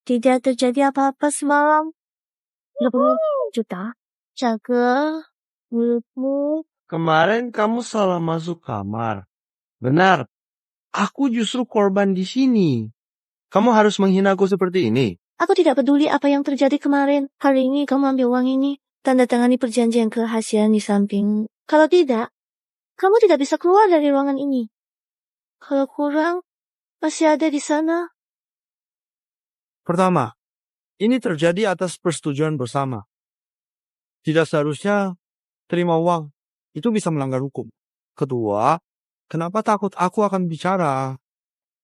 Tidak terjadi apa-apa semalam. 20 juta. Jaga mulutmu. Kemarin kamu salah masuk kamar. Benar. Aku justru korban di sini. Kamu harus menghinaku seperti ini. Aku tidak peduli apa yang terjadi kemarin. Hari ini kamu ambil uang ini. Tanda tangani perjanjian kerahasiaan di samping. Kalau tidak, kamu tidak bisa keluar dari ruangan ini. Kalau kurang, masih ada di sana. Pertama, ini terjadi atas persetujuan bersama. Tidak seharusnya terima uang. Itu bisa melanggar hukum. Kedua, kenapa takut aku akan bicara?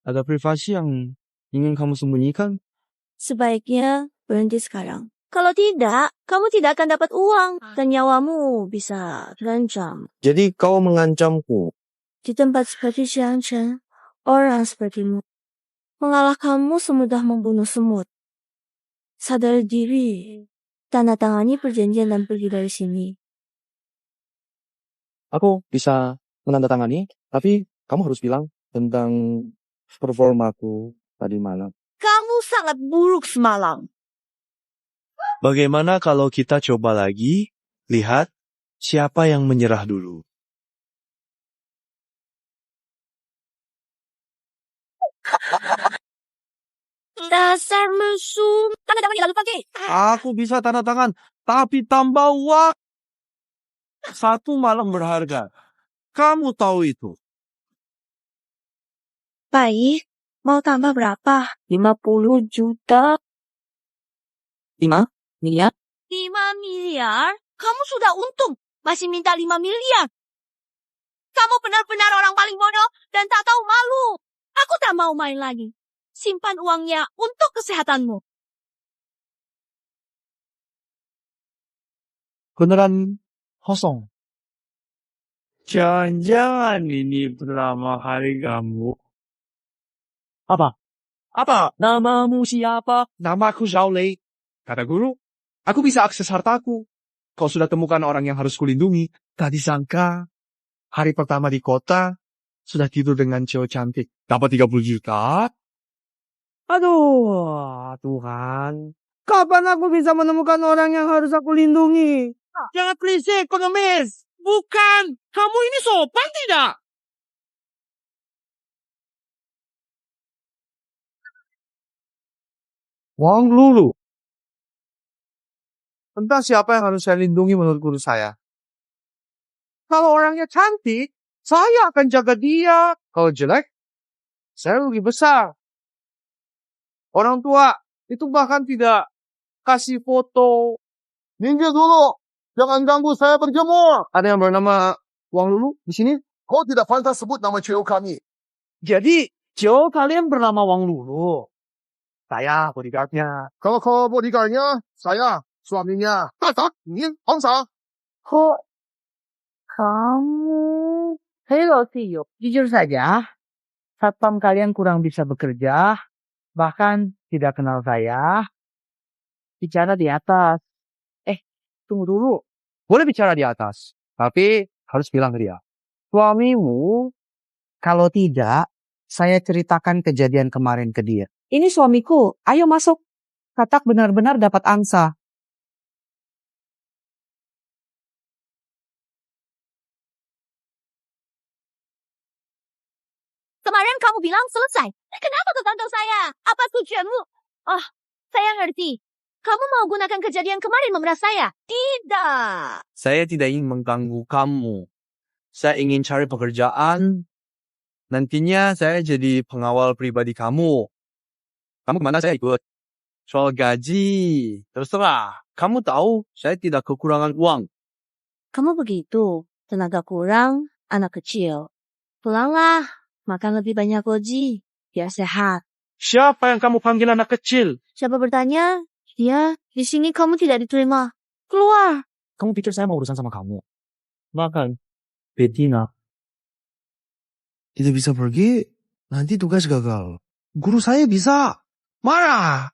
Ada privasi yang ingin kamu sembunyikan? Sebaiknya berhenti sekarang. Kalau tidak, kamu tidak akan dapat uang. Dan nyawamu bisa terancam. Jadi kau mengancamku. Di tempat seperti Xiangchen, orang sepertimu mengalahkanmu semudah membunuh semut. Sadar diri. Tanda tangani perjanjian dan pergi dari sini. Aku bisa menandatangani, tapi kamu harus bilang tentang performaku tadi malam. Kamu sangat buruk semalam. Bagaimana kalau kita coba lagi? Lihat siapa yang menyerah dulu. Dasar mesum. Tanda tangan lalu pakai. Aku bisa tanda tangan, tapi tambah uang. 1 malam berharga. Kamu tahu itu. Baik. Mau tambah berapa? 50 juta. 5 miliar? 5 miliar? Kamu sudah untung. Masih minta 5 miliar. Kamu benar-benar orang paling bodoh dan tak tahu malu. Aku tak mau main lagi. Simpan uangnya untuk kesehatanmu. Beneran kosong. Jangan-jangan ini pertama kali kamu. Apa? Namamu siapa? Namaku Zhao Lei. Kata guru, aku bisa akses hartaku. Kau sudah temukan orang yang harus kulindungi. Tadi sangka, hari pertama di kota, sudah tidur dengan cewek cantik. Dapat 30 juta? Aduh, Tuhan. Kapan aku bisa menemukan orang yang harus aku lindungi? Jangan klise, ekonomis. Bukan. Kamu ini sopan tidak? Wang Lulu. Entah siapa yang harus saya lindungi menurut guru saya. Kalau orangnya cantik, saya akan jaga dia. Kalau jelek, saya rugi besar. Orang tua itu bahkan tidak kasih foto. Minggir dulu. Jangan ganggu saya berjemur. Ada yang bernama Wang Lulu di sini? Kau tidak pantas sebut nama cewek kami. Jadi, cewek kalian bernama Wang Lulu. Saya bodyguardnya. Kalau kau bodyguardnya, saya suaminya. Tak, ini Hongsa. Kok kamu... Hello, Tio. Jujur saja, satpam kalian kurang bisa bekerja, bahkan tidak kenal saya. Bicara di atas. Tunggu dulu. Boleh bicara di atas. Tapi harus bilang ke dia. Suamimu, kalau tidak, saya ceritakan kejadian kemarin ke dia. Ini suamiku, ayo masuk. Katak benar-benar dapat angsa. Kemarin kamu bilang selesai. Kenapa kau tantang saya? Apa tujuanmu? Oh, saya ngerti. Kamu mau gunakan kejadian kemarin memeras saya? Tidak. Saya tidak ingin mengganggu kamu. Saya ingin cari pekerjaan. Nantinya saya jadi pengawal pribadi kamu. Kamu kemana saya ikut? Soal gaji, terserah. Kamu tahu, saya tidak kekurangan uang. Kamu begitu. Tenaga kurang, anak kecil. Pulanglah. Makan lebih banyak goji. Biar sehat. Siapa yang kamu panggil anak kecil? Siapa bertanya? Ya, di sini kamu tidak diterima. Keluar. Kamu pikir saya mau urusan sama kamu? Makan. Bettina. Tidak bisa pergi, nanti tugas gagal. Guru saya bisa. Marah.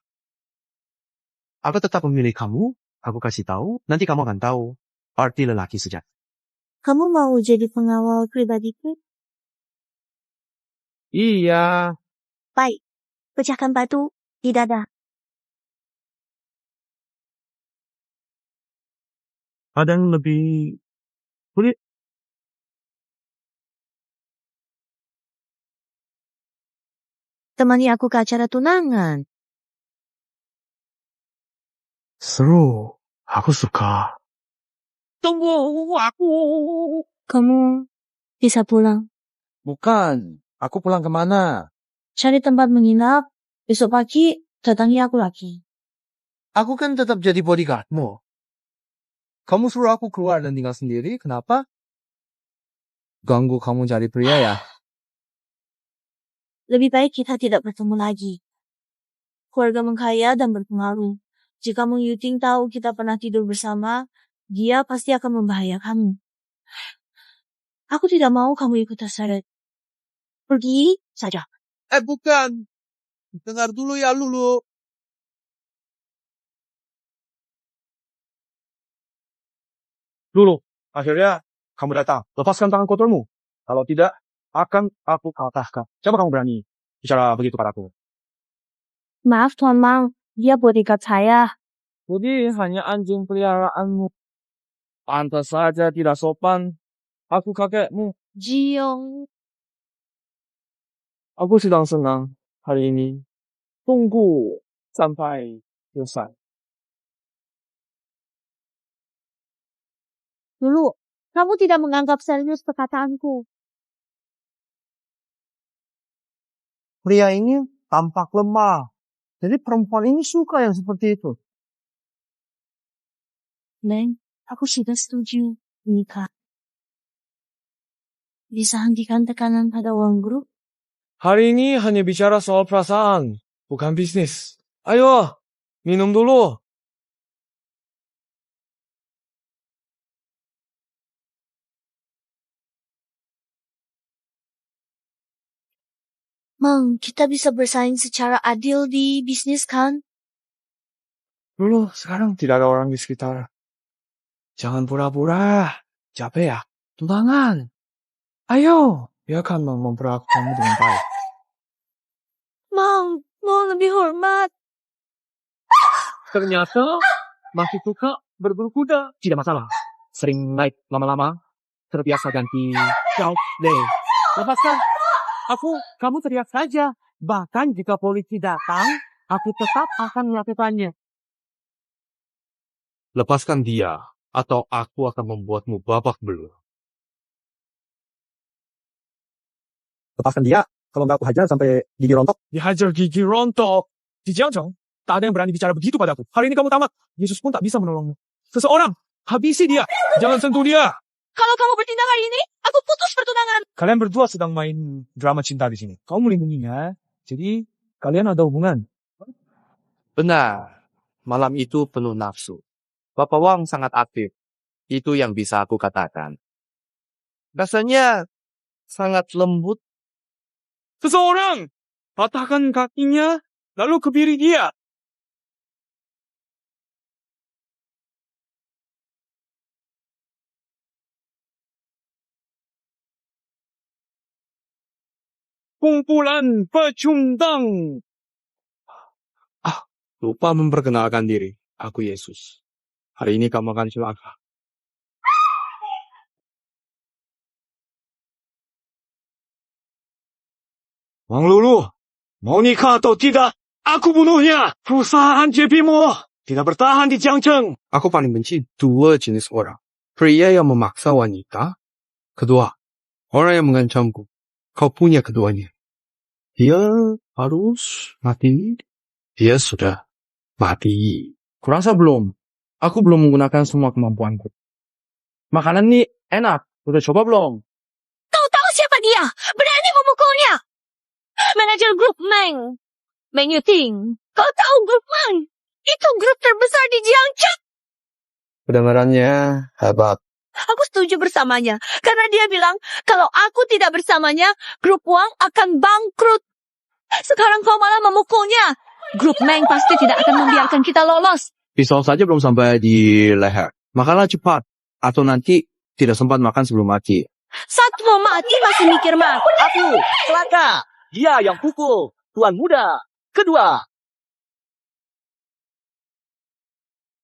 Aku tetap memilih kamu. Aku kasih tahu, nanti kamu akan tahu. Arti lelaki sejati. Kamu mau jadi pengawal pribadiku? Iya. Baik. Pecahkan batu di dada. Ada yang lebih sulit. Temani aku ke acara tunangan. Seru. Aku suka. Tunggu aku. Kamu bisa pulang. Bukan. Aku pulang kemana? Cari tempat menginap. Besok pagi datangi aku lagi. Aku kan tetap jadi bodyguardmu. Kamu suruh aku keluar dan tinggal sendiri. Kenapa? Ganggu kamu cari pria ya? Lebih baik kita tidak bertemu lagi. Keluarga mengkaya dan berpengaruh. Jika Meng Yuting tahu kita pernah tidur bersama, dia pasti akan membahayakanmu. Aku tidak mau kamu ikut terseret. Pergi saja. Bukan. Dengar dulu ya, Lulu. Dulu, akhirnya kamu datang. Lepaskan tangan kotormu. Kalau tidak, akan aku kalahkan. Coba kamu berani bicara begitu padaku. Maaf Tuan Mang, dia bodyguard saya. Jadi hanya anjing peliharaanmu. Pantas saja tidak sopan. Aku kakekmu. Jiong. Aku sedang senang hari ini. Tunggu sampai selesai. Dulu, kamu tidak menganggap serius perkataanku. Pria ini tampak lemah. Jadi perempuan ini suka yang seperti itu. Neng, aku sudah setuju menikah. Bisa hentikan tekanan pada uang grup? Hari ini hanya bicara soal perasaan, bukan bisnis. Ayo, minum dulu. Mang, kita bisa bersaing secara adil di bisnis kan? Dulu, sekarang tidak ada orang di sekitar. Jangan pura-pura. Capek ya? Tunangan. Ayo, biarkan Mang memperlakukan kamu dengan baik. Mang, mau lebih hormat. Ternyata masih suka berburu kuda. Tidak masalah. Sering naik lama-lama. Terbiasa ganti jauh deh. Lepaskan. Kamu teriak saja. Bahkan jika polisi datang, aku tetap akan melakukannya. Lepaskan dia, atau aku akan membuatmu babak belur. Lepaskan dia. Kalau nggak aku hajar sampai gigi rontok. Dihajar gigi rontok. Di Jiangchong, tak ada yang berani bicara begitu padaku. Hari ini kamu tamat. Yesus pun tak bisa menolongmu. Seseorang, habisi dia. Jangan sentuh dia. Kalau kamu bertindak hari ini, aku putus pertunangan. Kalian berdua sedang main drama cinta di sini. Kamu melindunginya, jadi kalian ada hubungan. Benar, malam itu penuh nafsu. Bapak Wang sangat aktif. Itu yang bisa aku katakan. Rasanya sangat lembut. Seseorang, patahkan kakinya, lalu kebiri dia. Kumpulan pecundang. Lupa memperkenalkan diri. Aku Yesus. Hari ini kamu akan celaka. Wang Lulu, mau nikah atau tidak? Aku bunuhnya. Perusahaan JPmu tidak bertahan di Jiangcheng. Aku paling benci dua jenis orang. Pria yang memaksa wanita. Kedua, orang yang mengancamku. Kau punya keduanya. Dia harus mati. Dia sudah mati. Kurasa belum. Aku belum menggunakan semua kemampuanku. Makanan ini enak. Udah coba belum? Kau tahu siapa dia? Berani memukulnya. Manajer grup Meng. Meng Yuting. Kau tahu grup Meng? Itu grup terbesar di Jiangcheng. Kedengarannya hebat. Aku setuju bersamanya. Karena dia bilang, kalau aku tidak bersamanya, grup Wang akan bangkrut. Sekarang kau malah memukulnya. Grup Meng pasti tidak akan membiarkan kita lolos. Pisau saja belum sampai di leher. Makanlah cepat. Atau nanti tidak sempat makan sebelum mati. Saat mau mati masih mikir mati. Aku, celaka. Dia yang pukul. Tuan muda. Kedua,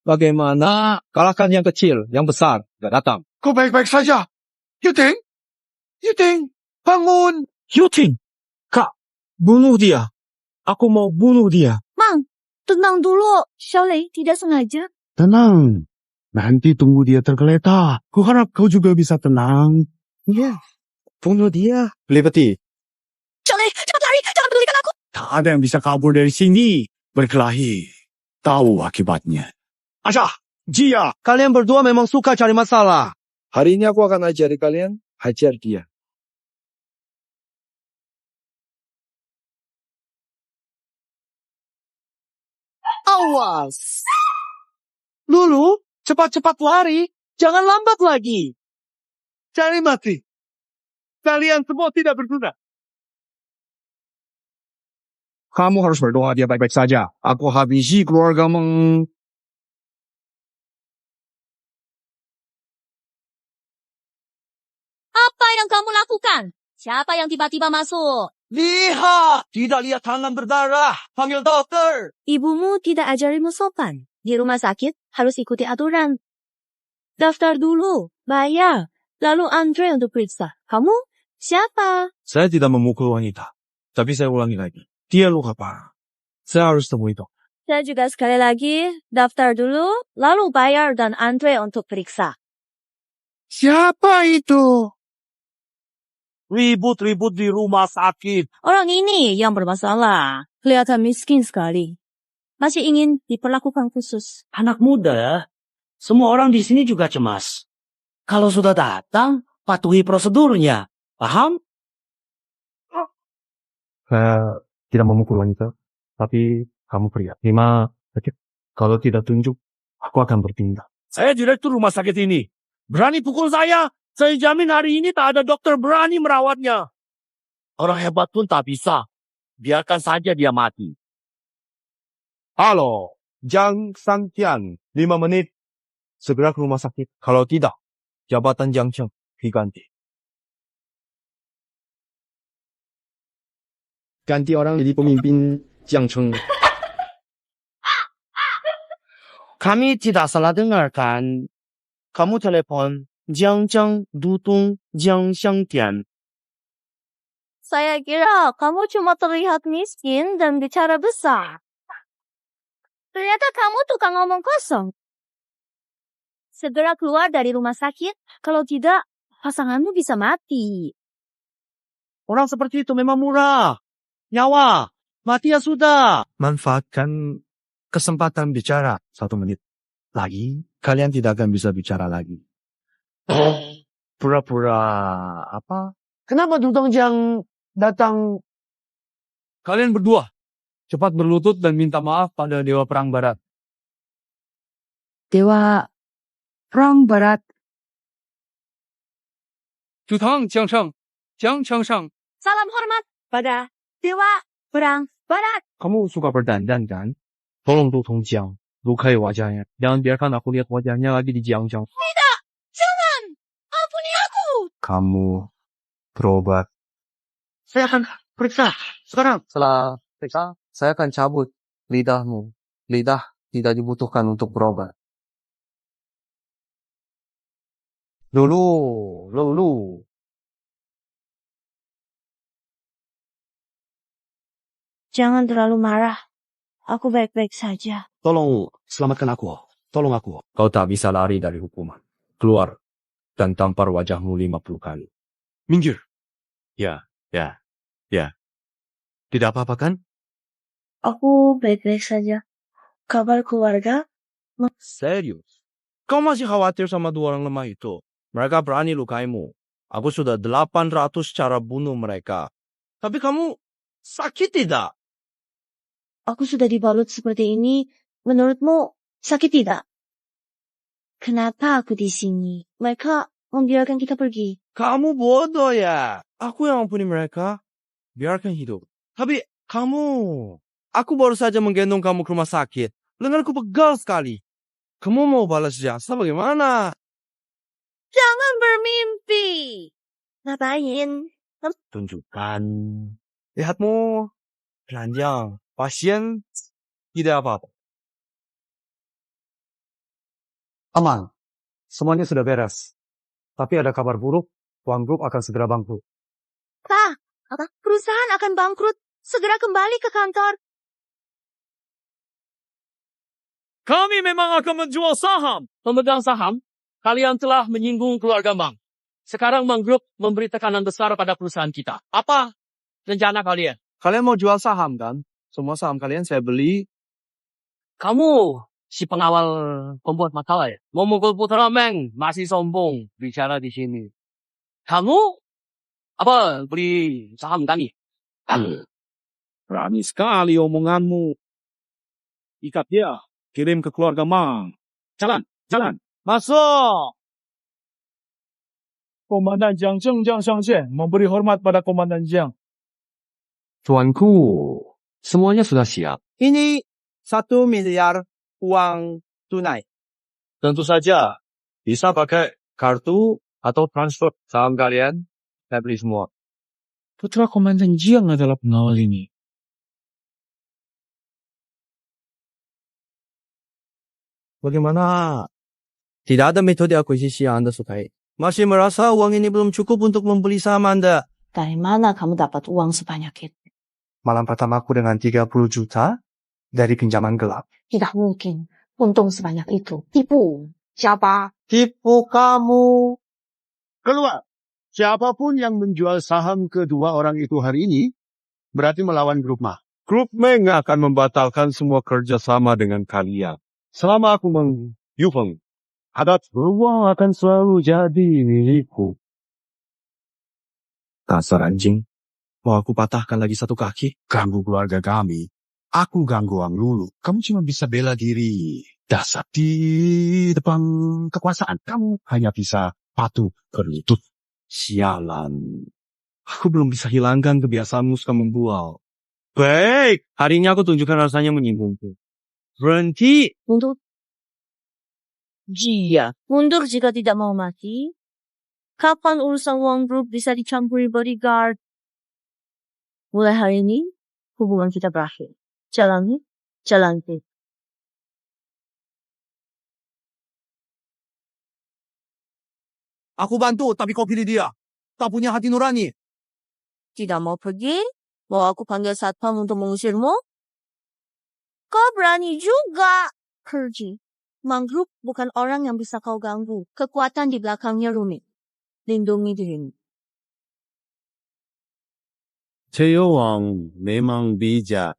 Bagaimana kalahkan yang kecil, yang besar gak datang. Kau baik-baik saja. Yuting? Yuting, bangun. Yuting! Kak, bunuh dia. Aku mau bunuh dia. Mang, tenang dulu. Xiaolei tidak sengaja. Tenang. Nanti tunggu dia tergeletak. Kuharap kau juga bisa tenang. Iya, bunuh dia. Liberty, Xiaolei, cepat lari. Jangan pedulikan aku. Tak ada yang bisa kabur dari sini. Berkelahi. Tahu akibatnya. Asha, Jia. kalian berdua memang suka cari masalah. Hari ini aku akan ajari kalian, hajar dia. Awas. Lulu, cepat-cepat lari. Jangan lambat lagi. Cari mati. Kalian semua tidak berguna. Kamu harus berdoa dia baik-baik saja. Aku habisi keluarga Apa yang kamu lakukan? Siapa yang tiba-tiba masuk? Lihat. Tidak lihat tangan berdarah. Panggil dokter. Ibumu tidak ajarimu sopan. Di rumah sakit harus ikuti aturan. Daftar dulu, bayar. Lalu antre untuk periksa. Kamu siapa? Saya tidak memukul wanita. Tapi saya ulangi lagi. Dia luka parah. Saya harus temui dokter. Saya juga sekali lagi, daftar dulu, lalu bayar dan antre untuk periksa. Siapa itu? Ribut-ribut di rumah sakit. Orang ini yang bermasalah. Kelihatan miskin sekali. Masih ingin diperlakukan khusus. Anak muda ya. Semua orang di sini juga cemas. Kalau sudah datang, patuhi prosedurnya. Paham? Saya tidak memukul wanita. Tapi kamu pria. 5 detik. Kalau tidak tunjuk, aku akan bertindak. Saya direktur rumah sakit ini. Berani pukul saya? Saya jamin hari ini tak ada dokter berani merawatnya. Orang hebat pun tak bisa. Biarkan saja dia mati. Halo, Jiang Santian, 5 menit. Segera ke rumah sakit. Kalau tidak, jabatan Jiang Cheng diganti. Ganti orang jadi pemimpin Jiang Cheng. Kami tidak salah dengarkan. Kamu telepon Jiang Jiang Dudong Jiang Xiangdian. Saya kira kamu cuma terlihat miskin dan bicara besar. Ternyata kamu tukang ngomong kosong. Segera keluar dari rumah sakit, kalau tidak, pasanganmu bisa mati. Orang seperti itu memang murah. Nyawa. Mati ya sudah. Manfaatkan kesempatan bicara 1 menit. Lagi, kalian tidak akan bisa bicara lagi. Pura-pura apa? Kenapa Dudong Jiang datang? Kalian berdua, cepat berlutut dan minta maaf pada Dewa Perang Barat. Dewa Perang Barat. Jutang Jiang Cheng, Jiang Cheng Sheng. Salam hormat pada Dewa Perang Barat. Kamu suka berdandan kan? Tolong Dudong Jiang, lukai wajahnya. Jangan biarkan aku lihat wajahnya lagi di Jiang Jiang. Tidak, jangan. Ampuni aku. Kamu berobat. Saya akan periksa sekarang. Setelah periksa, saya akan cabut lidahmu. Lidah tidak dibutuhkan untuk berobat. Lulu. Jangan terlalu marah. Aku baik-baik saja. Tolong selamatkan aku. Tolong aku. Kau tak bisa lari dari hukuman. Keluar dan tampar wajahmu 50 kali. Minggir. Ya. Tidak apa-apa kan? Aku baik-baik saja. Kabar keluarga? Serius? Kau masih khawatir sama 2 orang lemah itu? Mereka berani lukaimu. Aku sudah 800 cara bunuh mereka. Tapi kamu sakit tidak? Aku sudah dibalut seperti ini. Menurutmu sakit tidak? Kenapa aku di sini? Mereka membiarkan kita pergi. Kamu bodoh ya. Aku yang ampuni mereka. Biarkan hidup. Tapi kamu... Aku baru saja menggendong kamu ke rumah sakit. Lenganku pegal sekali. Kamu mau balas jasa bagaimana? Jangan bermimpi. Ngapain? Tunjukkan. Lihatmu. Telanjang. Pasien. Tidak apa-apa. Aman. Semuanya sudah beres. Tapi ada kabar buruk, Wang Group akan segera bangkrut. Pak, perusahaan akan bangkrut. Segera kembali ke kantor. Kami memang akan menjual saham. Pemegang saham, kalian telah menyinggung keluarga Mang. Sekarang Mang Group memberi tekanan besar pada perusahaan kita. Apa rencana kalian? Kalian mau jual saham kan? Semua saham kalian saya beli. Kamu si pengawal pembuat masalah ya? Mau mukul Putra Meng, masih sombong bicara di sini. Kamu beli saham kami? Berani sekali omonganmu. Ikat dia. Kirim ke keluarga Mang. Jalan. Masuk! Komandan Jiang Zheng Jiang Xiangxian memberi hormat pada Komandan Jiang. Tuanku, semuanya sudah siap. Ini 1 miliar uang tunai. Tentu saja. Bisa pakai kartu atau transfer saham kalian. Saya beli semua. Putra Komandan Jiang adalah pengawal ini. Bagaimana? Tidak ada metode akuisisi yang Anda sukai. Masih merasa uang ini belum cukup untuk membeli saham Anda. Dari mana kamu dapat uang sebanyak itu? Malam pertamaku dengan 30 juta dari pinjaman gelap. Tidak mungkin. Untung sebanyak itu. Tipu. Siapa? Tipu kamu. Keluar. Siapapun yang menjual saham kedua orang itu hari ini, berarti melawan grup Ma. Grup Meng akan membatalkan semua kerjasama dengan kalian. Selama aku Yufeng, ada uang akan selalu jadi milikku. Dasar anjing. Mau aku patahkan lagi satu kaki? Ganggu keluarga kami. Aku ganggu Wang Lulu. Kamu cuma bisa bela diri. Dasar di depan kekuasaan. Kamu hanya bisa patuh berlutut. Sialan. Aku belum bisa hilangkan kebiasaanmu suka membual. Baik, hari ini aku tunjukkan rasanya menyinggungku. Berhenti. Mundur. Mundur jika tidak mau mati. Kapan urusan Wang Group bisa dicampuri bodyguard? Mulai hari ini, hubungan kita berakhir. Jalani. Aku bantu, tapi kau pilih dia. Tak punya hati nurani. Tidak mau pergi? Mau aku panggil satpam untuk mengusirmu? Kau berani juga. Pergi. Mang Group bukan orang yang bisa kau ganggu. Kekuatan di belakangnya rumit. Lindungi dirimu. Wang memang bijak.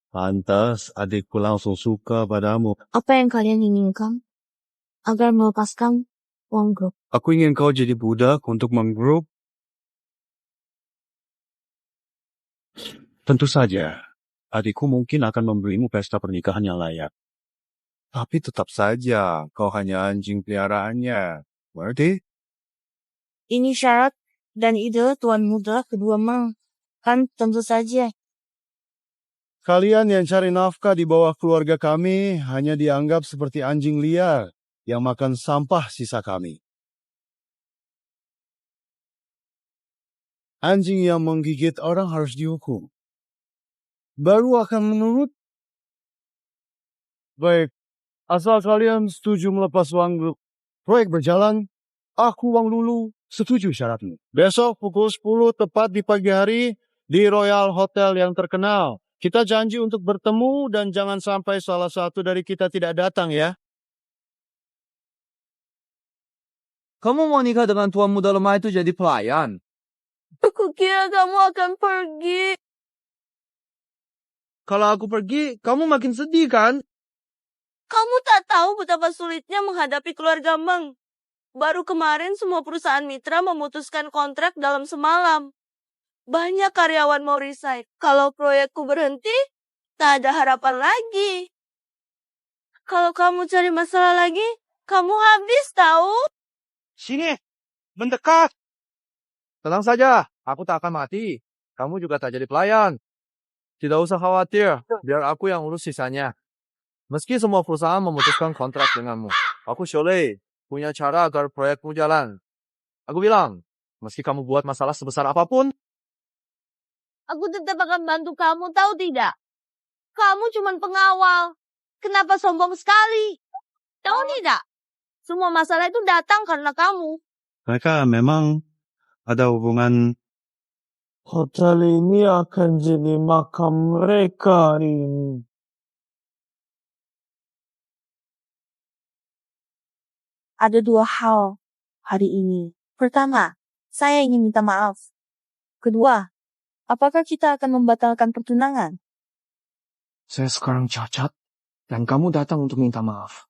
Pantas adikku langsung suka padamu. Apa yang kalian inginkan? Agar melepaskan Wang Group. Aku ingin kau jadi budak untuk Mang Group. Tentu saja, adikku mungkin akan memberimu pesta pernikahan yang layak. Tapi tetap saja, kau hanya anjing peliharaannya. Berarti? Ini syarat dan ide Tuan Muda kedua Mang. Kan tentu saja. Kalian yang cari nafkah di bawah keluarga kami hanya dianggap seperti anjing liar yang makan sampah sisa kami. Anjing yang menggigit orang harus dihukum. Baru akan menurut. Baik, asal kalian setuju melepas Wang Group. Proyek berjalan, aku Wang Lulu setuju syaratmu. Besok pukul 10 tepat di pagi hari di Royal Hotel yang terkenal. Kita janji untuk bertemu dan jangan sampai salah satu dari kita tidak datang ya. Kamu mau nikah dengan tuan muda lemah itu jadi pelayan? Aku kira kamu akan pergi. Kalau aku pergi, kamu makin sedih kan? Kamu tak tahu betapa sulitnya menghadapi keluarga Meng. Baru kemarin semua perusahaan mitra memutuskan kontrak dalam semalam. Banyak karyawan mau resign. Kalau proyekku berhenti, tak ada harapan lagi. Kalau kamu cari masalah lagi, kamu habis tahu. Sini, mendekat. Tenang saja, aku tak akan mati. Kamu juga tak jadi pelayan. Tidak usah khawatir, biar aku yang urus sisanya. Meski semua perusahaan memutuskan kontrak denganmu, aku Sholei punya cara agar proyekmu jalan. Aku bilang, meski kamu buat masalah sebesar apapun, Aku tetap akan bantu kamu, tahu tidak? Kamu cuma pengawal. Kenapa sombong sekali? Tahu tidak? Semua masalah itu datang karena kamu. Mereka memang ada hubungan. Hotel ini akan jadi makam mereka hari ini. Ada dua hal hari ini. Pertama, saya ingin minta maaf. Kedua, apakah kita akan membatalkan pertunangan? Saya sekarang cacat, dan kamu datang untuk minta maaf.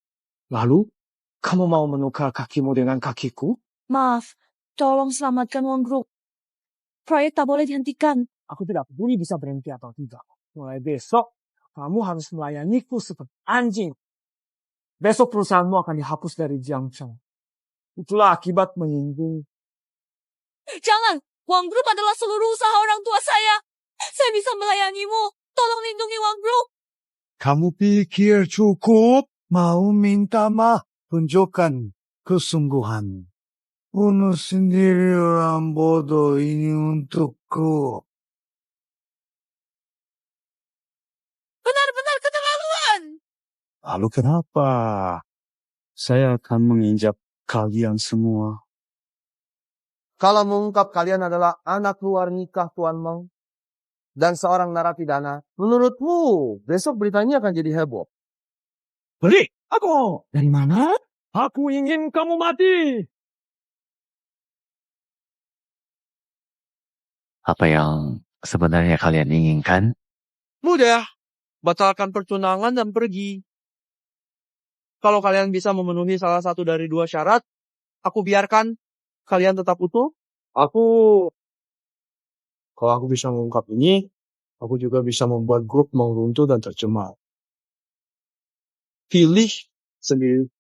Lalu, kamu mau menukar kakimu dengan kakiku? Maaf, tolong selamatkan uang grup. Proyek tak boleh dihentikan. Aku tidak peduli bisa berhenti atau tidak. Mulai besok, kamu harus melayaniku seperti anjing. Besok perusahaanmu akan dihapus dari Jiangcheng. Itulah akibat menyinggung. Jangan, uang grup adalah seluruh usaha orang tua saya. Saya bisa melayanimu. Tolong lindungi uang grup. Kamu pikir cukup? Mau minta maaf? Tunjukkan kesungguhan. Bunuh sendiri orang bodoh ini untukku. Benar-benar keterlaluan. Lalu kenapa? Saya akan menginjak kalian semua. Kalau mengungkap kalian adalah anak luar nikah Tuan Meng dan seorang narapidana, menurutmu besok beritanya akan jadi heboh? Beli, aku. Dari mana? Aku ingin kamu mati. Apa yang sebenarnya kalian inginkan? Mudah. Batalkan pertunangan dan pergi. Kalau kalian bisa memenuhi salah satu dari dua syarat, aku biarkan kalian tetap utuh. Kalau aku bisa mengungkap ini, aku juga bisa membuat grup meruntuh dan tercemar. Pilih sendiri.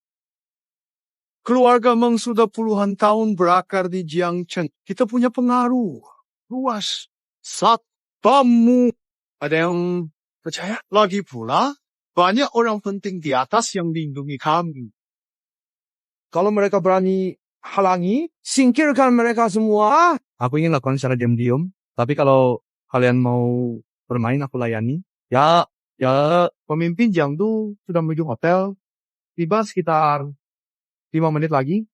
Keluarga Meng sudah puluhan tahun berakar di Jiangcheng. Kita punya pengaruh luas. Satpammu. Ada yang percaya? Lagi pula, banyak orang penting di atas yang lindungi kami. Kalau mereka berani halangi, singkirkan mereka semua. Aku ingin lakukan secara diam-diam. Tapi kalau kalian mau bermain, aku layani. Ya, pemimpin Jiangdu sudah menuju hotel. Tiba sekitar 5 menit lagi.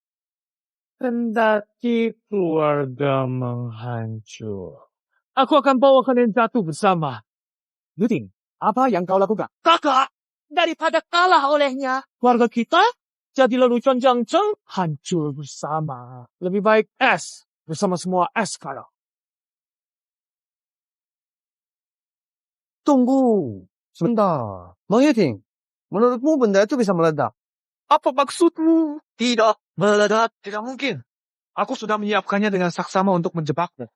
Kendati keluarga menghancur, aku akan bawa kalian jatuh bersama. Luting, apa yang kau lakukan? Kakak, daripada kalah olehnya, Keluarga kita jadi lelucon Jiangcheng hancur bersama. Lebih baik es bersama semua es sekarang. Tunggu, sebentar. Mengiting, menurutmu benda itu bisa meledak? apa maksudmu? Tidak, meledak. Tidak mungkin. Aku sudah menyiapkannya dengan saksama untuk menjebakmu.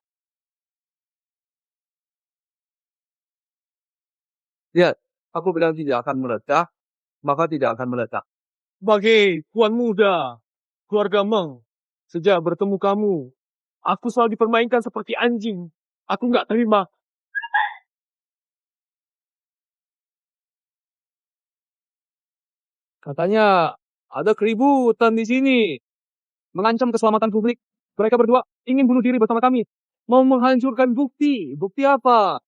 Lihat, aku bilang tidak akan meledak, maka tidak akan meledak. Sebagai tuan muda, keluarga Meng, sejak bertemu kamu, aku selalu dipermainkan seperti anjing. Aku nggak terima. Katanya ada keributan di sini. Mengancam keselamatan publik. Mereka berdua ingin bunuh diri bersama kami. Mau menghancurkan bukti. Bukti apa?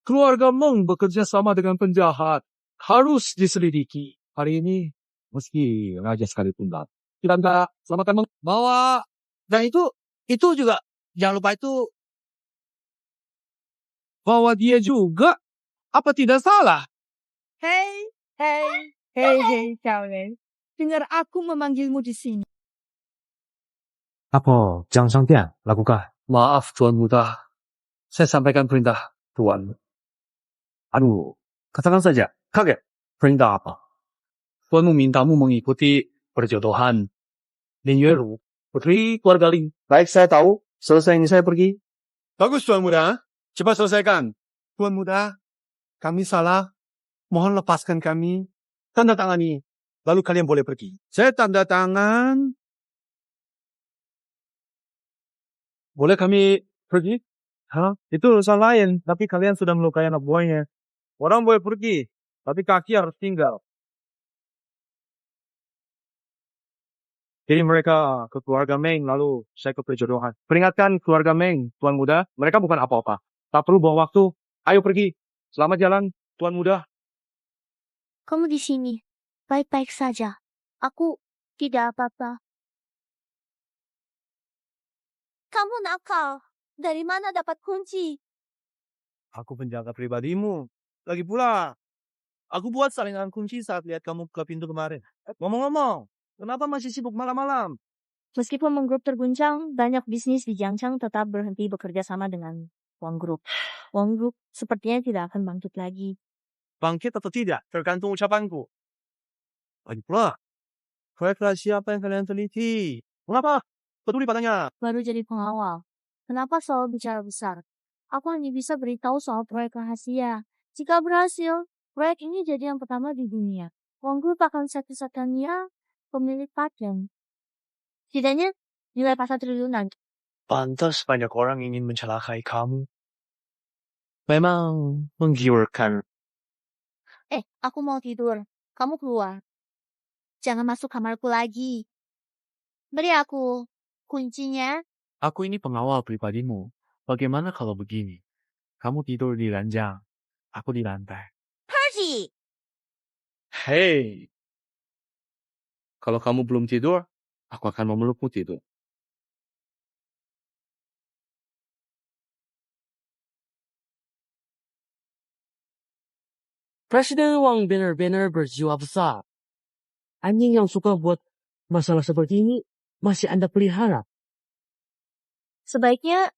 Keluarga Meng bekerja sama dengan penjahat. Harus diselidiki. Hari ini, meski raja sekalipun datang. Kita selamatkan Meng. Bawa. Dan itu juga, jangan lupa itu. Bawa dia juga. Apa tidak salah? Hei, Xiaoren. Dengar aku memanggilmu di sini. Apa Jiang Shangdian lakukan? Maaf, Tuan Muda. Saya sampaikan perintah, Tuan. Aduh, katakan saja, kaget. Perintah apa? Tuan memintamu mengikuti perjodohan Lin Yueru, putri keluarga Lin. Baik, saya tahu. Selesai ini saya pergi. Bagus, Tuan Muda. Cepat selesaikan. Tuan Muda, kami salah. Mohon lepaskan kami. Tanda tangani. Lalu kalian boleh pergi. Saya tanda tangan. Boleh kami pergi? Hah? Itu urusan lain. Tapi kalian sudah melukai anak buahnya. Orang boleh pergi. Tapi kaki harus tinggal. Kirim mereka ke keluarga Meng, lalu saya ke perjodohan. Peringatkan keluarga Meng, Tuan Muda, mereka bukan apa-apa. Tak perlu bawa waktu. Ayo pergi. Selamat jalan, Tuan Muda. kamu di sini. Baik-baik saja. Aku tidak apa-apa. Kamu nakal. Dari mana dapat kunci? Aku penjaga pribadimu. Lagi pula, aku buat salingan kunci saat lihat kamu ke pintu kemarin. Ngomong-ngomong, kenapa masih sibuk malam-malam? Meskipun Wang Group terguncang, banyak bisnis di Jiangchang tetap berhenti bekerja sama dengan Wang Group. Wang Group sepertinya tidak akan bangkit lagi. Bangkit atau tidak, tergantung ucapanku. Lagi pula, proyek rahasia apa yang kalian teliti? Mengapa? Peduli padanya. Baru jadi pengawal. Kenapa selalu bicara besar? Aku hanya bisa beritahu soal proyek rahasia. Jika berhasil, proyek ini jadi yang pertama di dunia. Wang Group akan satu-satunya pemilik paten. Setidaknya nilai pasar triliunan. Pantas banyak orang ingin mencelakai kamu. Memang menggiurkan. Aku mau tidur. Kamu keluar. Jangan masuk kamarku lagi. Beri aku kuncinya. Aku ini pengawal pribadimu. Bagaimana kalau begini? Kamu tidur di ranjang, aku di lantai. Pergi! Hei! Kalau kamu belum tidur, aku akan memelukmu tidur. Presiden Wang benar-benar berjiwa besar. Anjing yang suka buat masalah seperti ini masih Anda pelihara. Sebaiknya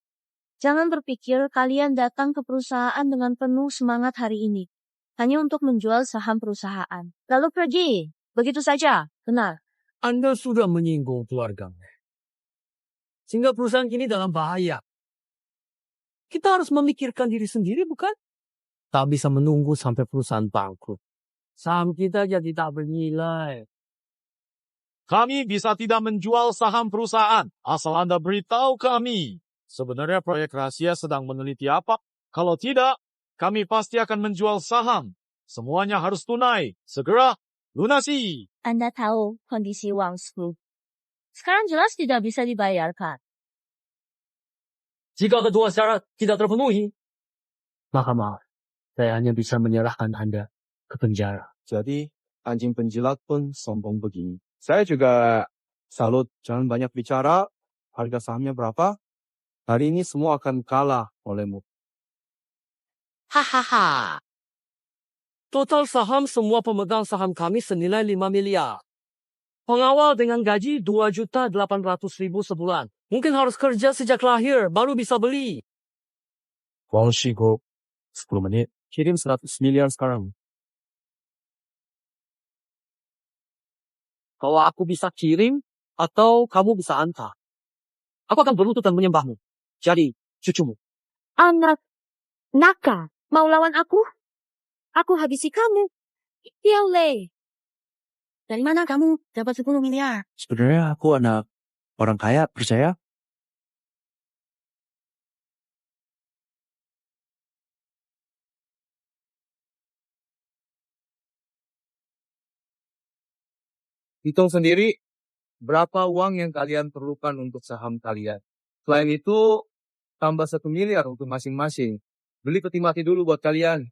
jangan berpikir kalian datang ke perusahaan dengan penuh semangat hari ini. Hanya untuk menjual saham perusahaan. Lalu pergi. Begitu saja. Benar. Anda sudah menyinggung keluarga. Sehingga perusahaan kini dalam bahaya. Kita harus memikirkan diri sendiri, bukan? Tak bisa menunggu sampai perusahaan bangkrut. Saham kita jadi tak bernilai. Kami bisa tidak menjual saham perusahaan, asal Anda beritahu kami. Sebenarnya proyek rahasia sedang meneliti apa? Kalau tidak, kami pasti akan menjual saham. Semuanya harus tunai. Segera lunasi. Anda tahu kondisi Wang Group. Sekarang jelas tidak bisa dibayarkan. Jika kedua syarat tidak terpenuhi, maka maaf, saya hanya bisa menyerahkan Anda ke penjara. Jadi, anjing penjilat pun sombong begini. Saya juga salut, jangan banyak bicara. Harga sahamnya berapa? Hari ini semua akan kalah olehmu. Hahaha. Total saham semua pemegang saham kami senilai 5 miliar. Pengawal dengan gaji 2.800.000 sebulan. Mungkin harus kerja sejak lahir, baru bisa beli. Walshi Group, 10 menit. Kirim 100 miliar sekarang. Kalau aku bisa kirim, atau kamu bisa antar. Aku akan berlutut dan menyembahmu. Jadi, cucumu. Anak nakal. Mau lawan aku? Aku habisi kamu. Yao Lei. Dari mana kamu dapat 10 miliar? Sebenarnya aku anak orang kaya, percaya? Hitung sendiri berapa uang yang kalian perlukan untuk saham kalian. Selain itu, tambah 1 miliar untuk masing-masing. Beli peti mati dulu buat kalian.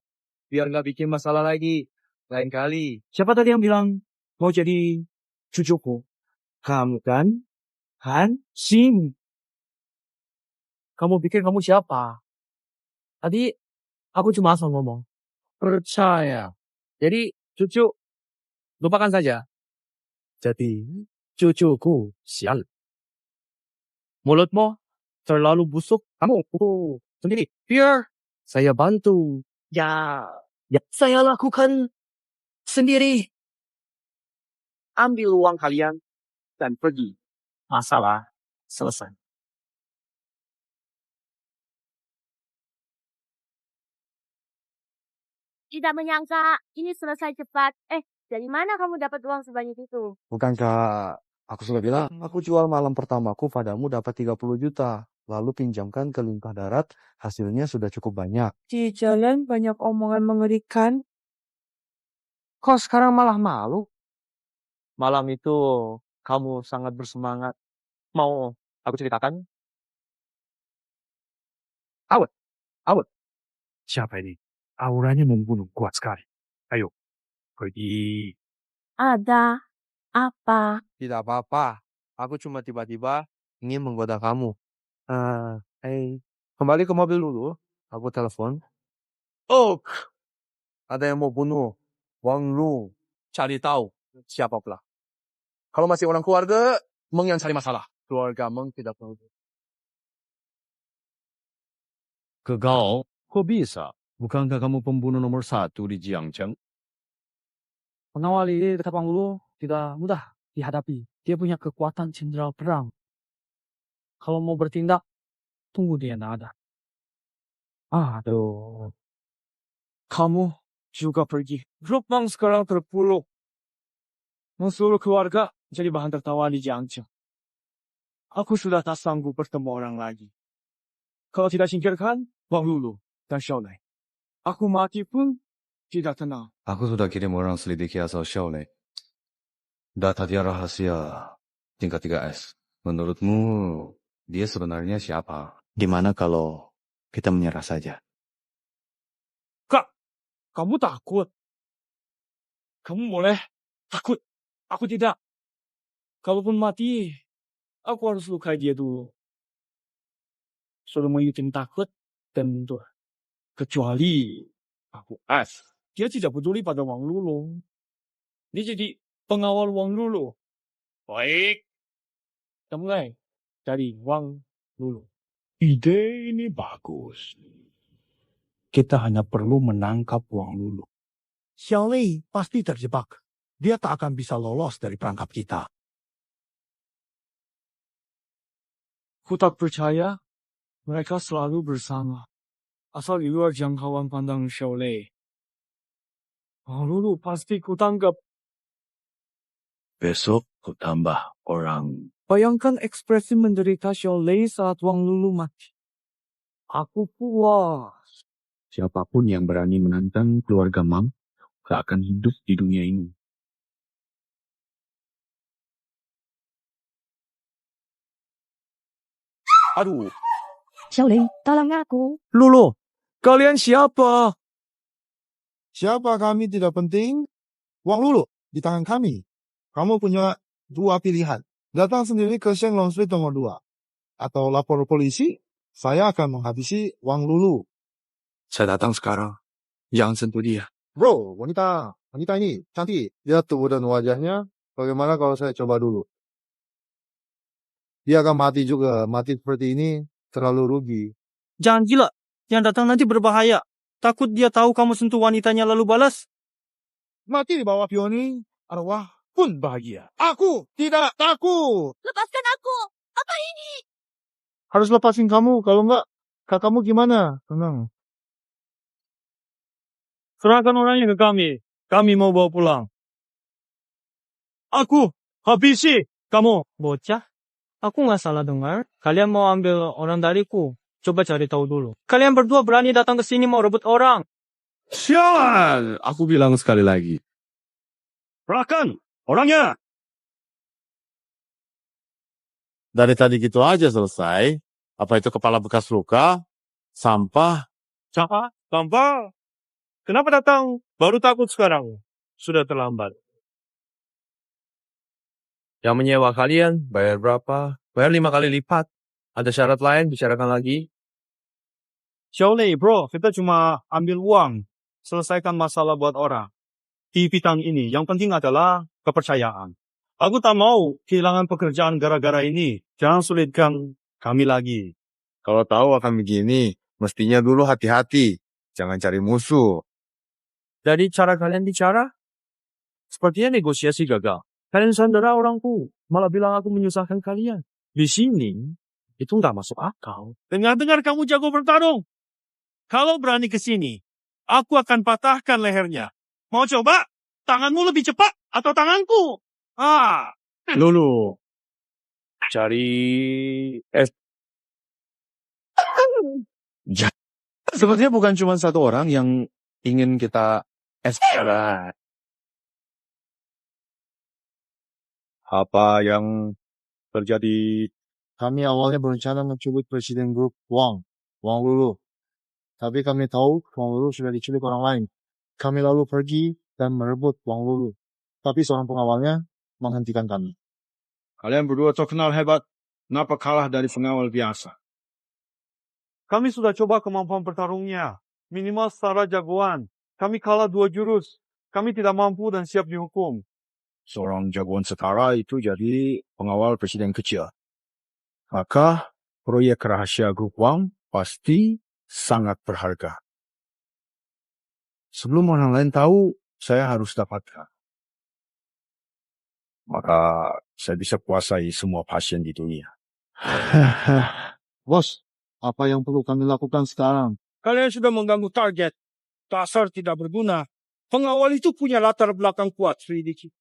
Biar nggak bikin masalah lagi. Lain kali. Siapa tadi yang bilang mau jadi cucuku? Kamu kan? Han Xin. Kamu pikir kamu siapa? Tadi aku cuma asal ngomong. Percaya. Jadi cucu, lupakan saja. Jadi cucuku, sial. Mulutmu terlalu busuk. Kamu sendiri. Biar saya bantu. Ya, saya lakukan sendiri. Ambil uang kalian dan pergi. Masalah selesai. Tidak menyangka ini selesai cepat. Dari mana kamu dapat uang sebanyak itu? Bukankah aku sudah bilang, aku jual malam pertamaku padamu dapat 30 juta. Lalu pinjamkan ke Lintah Darat, hasilnya sudah cukup banyak. Di jalan banyak omongan mengerikan. Kok sekarang malah malu? Malam itu kamu sangat bersemangat. Mau aku ceritakan? Siapa ini? Auranya membunuh kuat sekali. Ayo, pergi. Ada apa? Tidak apa-apa. Aku cuma tiba-tiba ingin menggoda kamu. Kembali ke mobil dulu. Aku telepon. Oh, Ada yang mau bunuh Wang Lu. Cari tahu siapa pula. Kalau masih orang keluarga, Meng yang cari masalah. Keluarga Meng tidak perlu. Kegau, kok bisa? Bukankah kamu pembunuh nomor 1 di Jiangcheng? Pengawal ini dekat Wang Lulu tidak mudah dihadapi. Dia punya kekuatan jenderal perang. Kalau mau bertindak, tunggu dia tidak ada. Aduh. Kamu juga pergi. Grup Mang sekarang terpuruk. Seluruh keluarga jadi bahan tertawa di Jiangcheng. Aku sudah tak sanggup bertemu orang lagi. Kalau tidak singkirkan Wang Lulu dan Xiaolei, aku mati pun tidak tenang. Aku sudah kirim orang selidiki asal Xiaolei. Data dia rahasia tingkat 3S. Menurutmu, dia sebenarnya siapa? Gimana kalau kita menyerah saja? Kak, kamu takut? Kamu boleh takut. Aku tidak. Kalaupun mati, aku harus lukai dia dulu. Sudah mengikuti takut dan mundur. Kecuali aku dia tidak peduli pada Wang Lulu. Dia jadi pengawal Wang Lulu. Baik. Kita mulai dari Wang Lulu. Ide ini bagus. Kita hanya perlu menangkap Wang Lulu. Xiaolei pasti terjebak. Dia tak akan bisa lolos dari perangkap kita. Ku tak percaya mereka selalu bersama. Asal di luar jangkauan pandang Xiaolei. Wang Lulu pasti ku tangkap. Besok ku tambah orang. Bayangkan ekspresi menderita Xiaolei saat Wang Lulu mati. Aku puas. Siapapun yang berani menantang keluarga Mang, tak akan hidup di dunia ini. Aduh. Xiaolei, tolong aku. Lulu, kalian siapa? Siapa kami tidak penting. Wang Lulu di tangan kami. Kamu punya dua pilihan. Datang sendiri ke Shenglong Street nomor 2. Atau lapor polisi, saya akan menghabisi Wang Lulu. Saya datang sekarang. Jangan sentuh dia. Bro, wanita ini cantik. Lihat tubuh dan wajahnya. Bagaimana kalau saya coba dulu? Dia akan mati juga. Mati seperti ini terlalu rugi. Jangan gila. Yang datang nanti berbahaya. Takut dia tahu kamu sentuh wanitanya lalu balas. Mati di bawah pioni, arwah pun bahagia. Aku tidak takut. Lepaskan aku. Apa ini? Harus lepasin kamu. Kalau enggak, kakakmu gimana? Tenang. Serahkan orangnya ke kami. Kami mau bawa pulang. Aku habisi kamu. Bocah, aku nggak salah dengar. Kalian mau ambil orang dariku. Coba cari tahu dulu. Kalian berdua berani datang ke sini mau rebut orang. Sialan! Aku bilang sekali lagi. Serahkan orangnya. Dari tadi gitu aja selesai. Apa itu kepala bekas luka? Sampah? Sampah. Kenapa datang? Baru takut sekarang. Sudah terlambat. Yang menyewa kalian, bayar berapa? Bayar 5 kali lipat. Ada syarat lain, bicarakan lagi. Xiaolei, bro, kita cuma ambil uang. Selesaikan masalah buat orang. Di bidang ini, yang penting adalah kepercayaan. Aku tak mau kehilangan pekerjaan gara-gara ini. Jangan sulitkan kami lagi. Kalau tahu akan begini, mestinya dulu hati-hati. Jangan cari musuh. Dari cara kalian bicara, sepertinya negosiasi gagal. Kalian sandera orangku, malah bilang aku menyusahkan kalian. Di sini, itu nggak masuk akal. Dengar-dengar kamu jago bertarung. Kalau berani ke sini, aku akan patahkan lehernya. Mau coba? Tanganmu lebih cepat atau tanganku? Lulu, cari es. Sepertinya bukan cuma satu orang yang ingin kita esperat. Apa yang terjadi? Kami awalnya berencana menculik Presiden Grup Wang Lulu. Tapi kami tahu Wang Lulu sudah diculik orang lain. Kami lalu pergi dan merebut Wang Lulu. Tapi seorang pengawalnya menghentikan kami. Kalian berdua terkenal hebat. Kenapa kalah dari pengawal biasa? Kami sudah coba kemampuan bertarungnya. Minimal secara jagoan. Kami kalah 2 jurus. Kami tidak mampu dan siap dihukum. Seorang jagoan setara itu jadi pengawal presiden kecil. Maka proyek rahasia grup Wang pasti sangat berharga. Sebelum orang lain tahu, saya harus dapatkan. Maka saya bisa kuasai semua pasien di dunia. Bos, apa yang perlu kami lakukan sekarang? Kalian sudah mengganggu target. Dasar tidak berguna. Pengawal itu punya latar belakang kuat, Sridiki.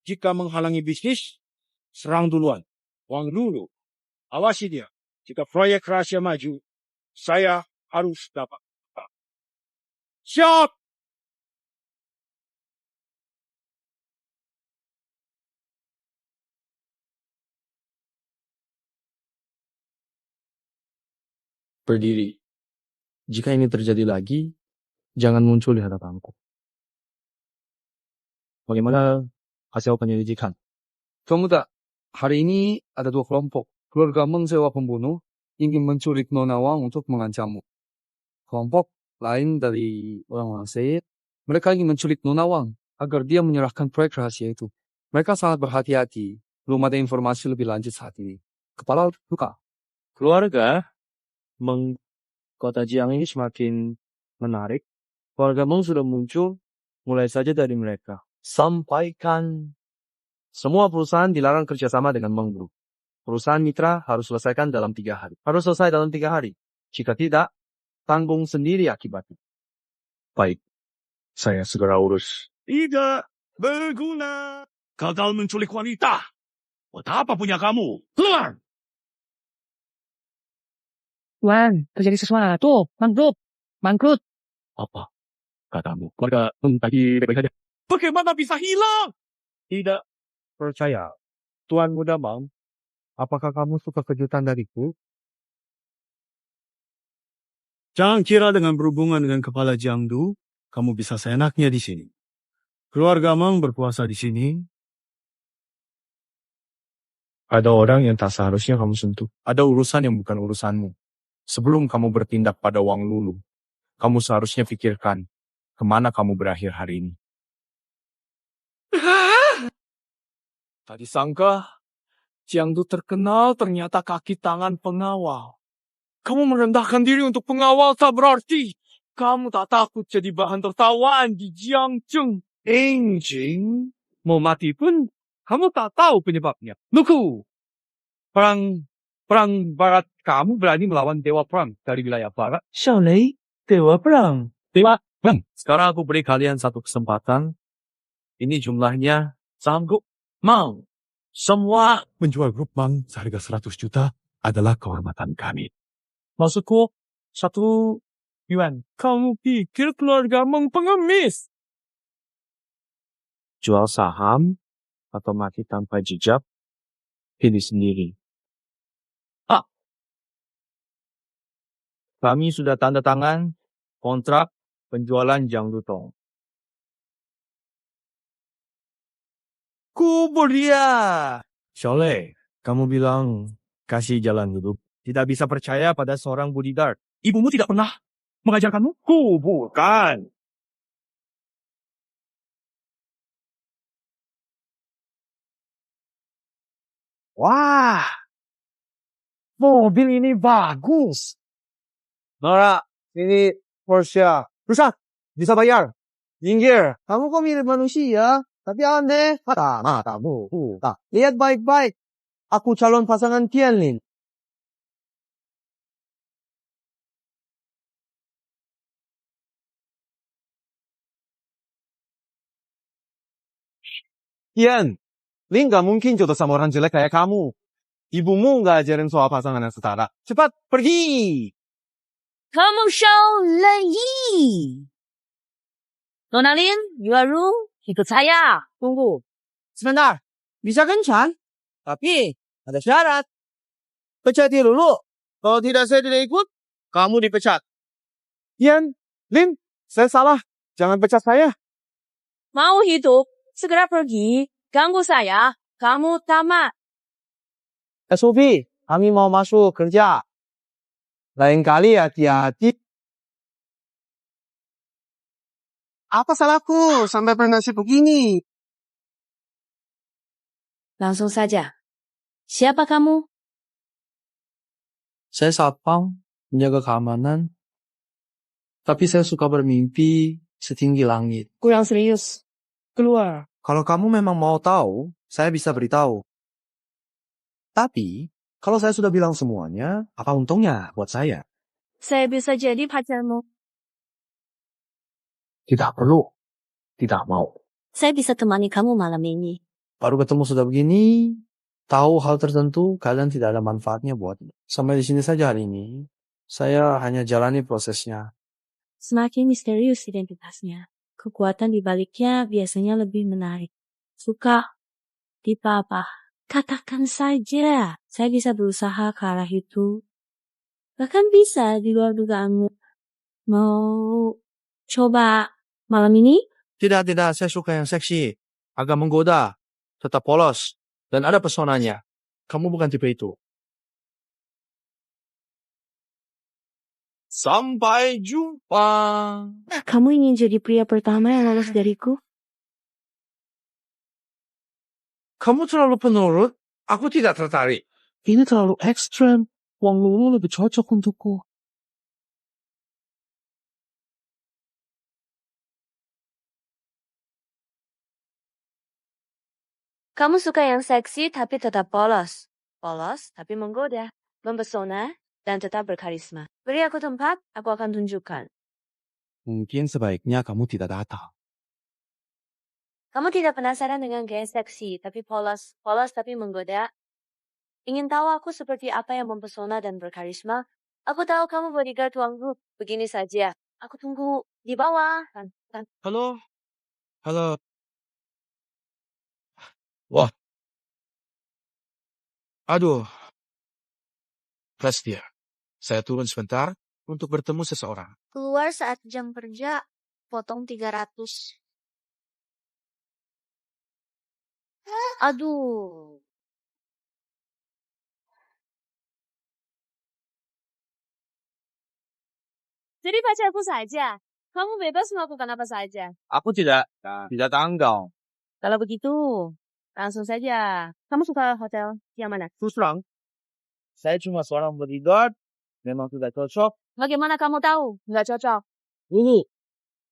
Jika menghalangi bisnis, serang duluan. Wang Lulu, awasi dia. Jika proyek rahasia maju, saya harus dapat. Siap! Berdiri. Jika ini terjadi lagi, jangan muncul di hadapanku. Bagaimana hasil penyelidikan? Pemuda, hari ini ada 2 kelompok. Keluarga mensewa pembunuh ingin menculik Nona Wang untuk mengancammu. Kelompok lain dari orang-orang Said, mereka ingin menculik Nona Wang agar dia menyerahkan proyek rahasia itu. Mereka sangat berhati-hati. Belum ada informasi lebih lanjut saat ini. Kepala luka. Keluarga Kota Jiang ini semakin menarik. Keluarga Meng sudah muncul, mulai saja dari mereka. Sampaikan semua perusahaan dilarang kerjasama dengan Meng Group. Perusahaan mitra harus selesaikan dalam 3 hari. Harus selesai dalam 3 hari. Jika tidak, tanggung sendiri akibatnya. Baik, saya segera urus. Tidak berguna. Gagal menculik wanita. Buat apa punya kamu? Keluar! Wan, terjadi sesuatu. Bangkrut. Apa? Katamu, keluarga tadi baik-baik saja. Bagaimana bisa hilang? Tidak percaya. Tuan Muda Bang, apakah kamu suka kejutan dariku? Jangan kira dengan berhubungan dengan kepala Jiangdu, kamu bisa seenaknya di sini. Keluarga Meng berkuasa di sini. Ada orang yang tak seharusnya kamu sentuh. Ada urusan yang bukan urusanmu. Sebelum kamu bertindak pada Wang Lulu, kamu seharusnya pikirkan kemana kamu berakhir hari ini. Tadi sangka Jiangdu terkenal, ternyata kaki tangan pengawal. Kamu merendahkan diri untuk pengawal tak berarti. Kamu tak takut jadi bahan tertawaan di Jiangzheng. Engjing, mau mati pun kamu tak tahu penyebabnya. Nuku, perang barat kamu berani melawan dewa perang dari wilayah barat. Xiaolei, Dewa Perang. Dewa perang. Sekarang aku beri kalian satu kesempatan. Ini jumlahnya sanggup. Mau. Semua Menjual grup Mang seharga 100 juta adalah kehormatan kami. maksudku 1 yuan. Kamu pikir keluarga Meng pengemis? Jual saham atau mati tanpa jejak, pilih sendiri. Kami sudah tanda tangan kontrak penjualan Jiangdu Tong. Kubur dia. Xiaolei, kamu bilang kasih jalan hidup. Tidak bisa percaya pada seorang bodyguard. Ibumu tidak pernah mengajarkanmu? Kuburkan. Wah, mobil ini bagus. Nora, ini Porsche. Rusak, bisa bayar. Minggir, kamu kok mirip manusia, tapi aneh. Matamu. Lihat baik-baik. Aku calon pasangan Tianlin. Tian, Lin gak mungkin jodoh sama orang jelek kayak kamu. Ibumu gak ajarin soal pasangan yang setara. Cepat, pergi! Kamu Xiaolei. Nona Lin, Yuaru, ikut saya. Tunggu. Sebentar. Bisa kencan. Tapi ada syarat. Pecat dia dulu. Kalau tidak saya tidak ikut, kamu dipecat. Yan, Lin, saya salah. Jangan pecat saya. Mau hidup, segera pergi. Ganggu saya, kamu tamat. SOP, kami mau masuk kerja. Lain kali hati-hati. Apa salahku sampai bernasib begini? Langsung saja. Siapa kamu? Saya satpam, menjaga keamanan. Tapi saya suka bermimpi setinggi langit. Kurang serius. Keluar. Kalau kamu memang mau tahu, saya bisa beritahu. Tapi, kalau saya sudah bilang semuanya, apa untungnya buat saya? Saya bisa jadi pacarmu. Tidak perlu. Tidak mau. Saya bisa temani kamu malam ini. Baru ketemu sudah begini, tahu hal tertentu, kalian tidak ada manfaatnya buat. Sampai di sini saja hari ini. Saya hanya jalani prosesnya. Semakin misterius identitasnya. Kekuatan di baliknya biasanya lebih menarik. Suka? Tipe apa? Katakan saja. Saya bisa berusaha ke arah itu. Bahkan bisa di luar dugaanmu. Mau coba malam ini? Tidak, saya suka yang seksi. Agak menggoda. Tetap polos. Dan ada pesonanya. Kamu bukan tipe itu. Sampai jumpa. Kamu ingin jadi pria pertama yang lolos dariku? Kamu terlalu penurut. Aku tidak tertarik. Ini terlalu ekstrem. Wang Lulu lebih cocok untukku. Kamu suka yang seksi tapi tetap polos. Polos tapi menggoda, mempesona, dan tetap berkarisma. Beri aku tempat, aku akan tunjukkan. Mungkin sebaiknya kamu tidak datang. Kamu tidak penasaran dengan gaya seksi tapi polos, polos tapi menggoda? Ingin tahu aku seperti apa yang mempesona dan berkarisma? Aku tahu kamu bodyguard Wanggu. Begini saja, aku tunggu di bawah. Halo? Halo? Wah. Aduh. Kelas dia. Saya turun sebentar untuk bertemu seseorang. Keluar saat jam kerja, potong 300. Aduh. Jadi pacarku saja. Kamu bebas melakukan apa saja. Aku tidak tanggal. Kalau begitu, langsung saja. Kamu suka hotel yang mana? Terus terang, saya cuma seorang bodyguard. Memang tidak cocok. Bagaimana kamu tahu? Nggak cocok. Lulu,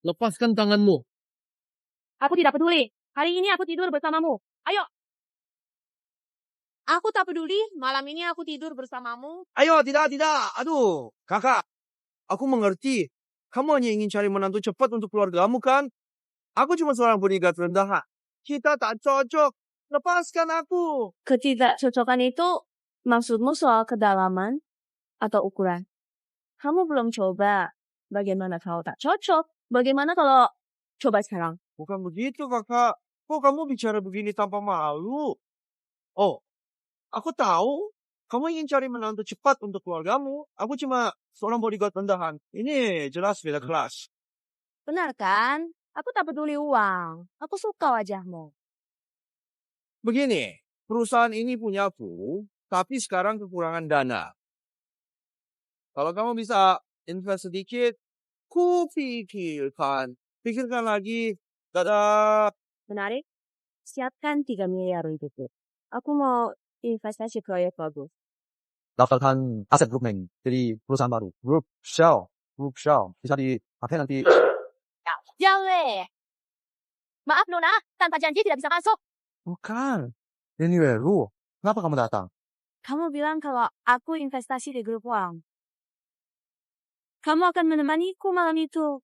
lepaskan tanganmu. Aku tidak peduli. Hari ini aku tidur bersamamu. Ayo. Aku tak peduli. Malam ini aku tidur bersamamu. Ayo, tidak. Aduh, kakak. Aku mengerti. Kamu hanya ingin cari menantu cepat untuk keluargamu, kan? Aku cuma seorang bodyguard rendahan. Kita tak cocok. Lepaskan aku. Ketidakcocokan itu maksudmu soal kedalaman atau ukuran? Kamu belum coba. Bagaimana kalau tak cocok? Bagaimana kalau coba sekarang? Bukan begitu, kakak. Kok kamu bicara begini tanpa malu? Oh, aku tahu. Kamu ingin cari menantu cepat untuk keluargamu. Aku cuma seorang bodyguard rendahan. Ini jelas beda kelas. Benar kan? Aku tak peduli uang. Aku suka wajahmu. Begini, perusahaan ini punyaku, tapi sekarang kekurangan dana. Kalau kamu bisa invest sedikit, pikirkan lagi. Dadah. Menarik? Siapkan 3 miliar untukku. Aku mau investasi proyek bagus. Daftarkan aset Groupman jadi perusahaan baru. Group Shell. Bisa dipakai nanti. Jangan. Maaf Nona, tanpa janji tidak bisa masuk. Bukan. Ini Weru. Kenapa kamu datang? Kamu bilang kalau aku investasi di grup uang. Kamu akan menemaniku malam itu.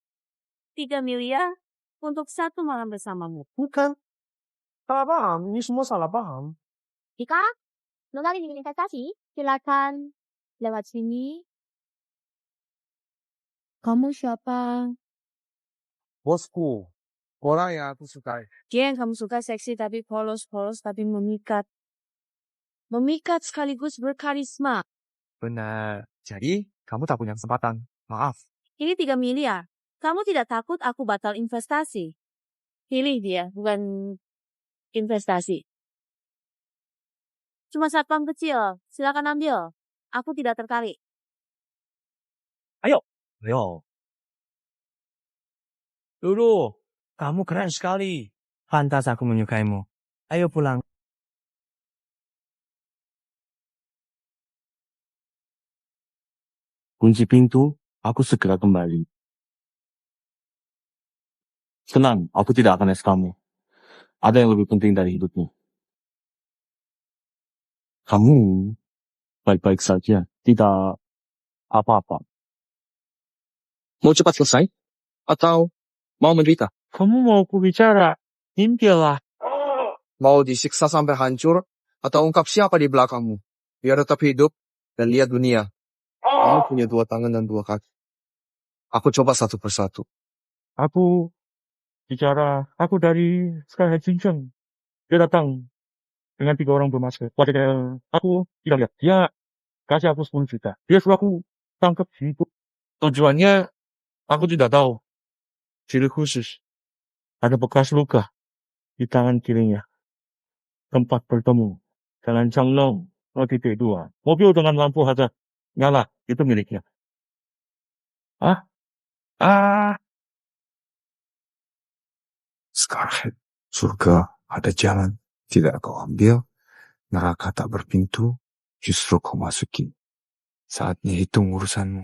3 miliar untuk 1 malam bersamamu. Bukan. Salah paham. Ini semua salah paham. Jika Nona ingin investasi, silakan lewat sini. Kamu siapa? Bosku, orang yang aku sukai. Dia yang kamu suka seksi tapi polos tapi memikat. Memikat sekaligus berkarisma. Benar. Jadi, kamu tak punya kesempatan. Maaf. Ini 3 miliar. Kamu tidak takut aku batal investasi? Pilih dia, bukan investasi. Cuma satpam kecil, silakan ambil. Aku tidak tertarik. Ayo. Lulu, kamu keren sekali. Pantas aku menyukaimu. Ayo pulang. Kunci pintu, aku segera kembali. Tenang, aku tidak akan es kamu. Ada yang lebih penting dari hidupmu. Kamu baik-baik saja, tidak apa-apa. Mau cepat selesai? Atau mau menderita? Kamu mau ku bicara? Impilah. Mau disiksa sampai hancur? Atau ungkap siapa di belakangmu? Biar tetap hidup dan lihat dunia. Kamu punya 2 tangan dan 2 kaki. Aku coba satu persatu. Aku dari Sky Junction. Dia datang dengan 3 orang bermasker. Padahal aku tidak lihat. Dia kasih aku 10 juta. Dia suruh aku tangkap hidup. Tujuannya aku tidak tahu. Ciri khusus. Ada bekas luka di tangan kirinya. Tempat bertemu dengan Changlong 2.2. Mobil dengan lampu hadap nyala. Itu miliknya. Scarhead, surga ada jalan, tidak kau ambil, neraka tak berpintu, justru kau masuki. Saatnya hitung urusanmu.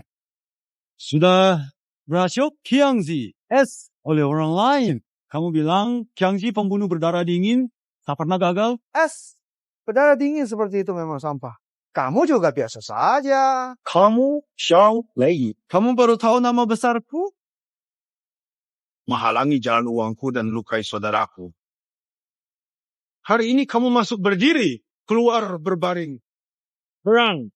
Sudah berhasil Kiangzi S oleh orang lain. Kamu bilang Kiangzi pembunuh berdarah dingin, tak pernah gagal? Es, berdarah dingin seperti itu memang sampah. Kamu juga biasa saja. Kamu Xiao Lei. Kamu baru tahu nama besarku? Menghalangi jalan uangku dan lukai saudaraku. Hari ini kamu masuk berdiri, keluar berbaring. Berang.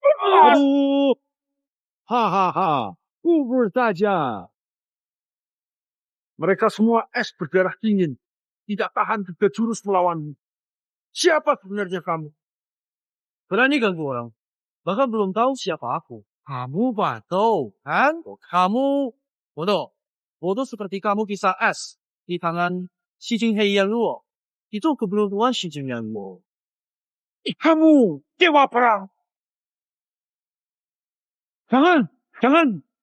Aduh! Hahaha, kubur saja. Mereka semua es berdarah dingin. Tidak tahan 3 jurus melawanmu. Siapa sebenarnya kamu? Berani ganggu orang. Bahkan belum tahu siapa aku. Kamu batu, kan? Kamu bodoh. Bodoh seperti kamu kisah es di tangan Xi Jinping yang luo. Itu keberuntungan Xi Jinping luo. Kamu dewa perang. Jangan.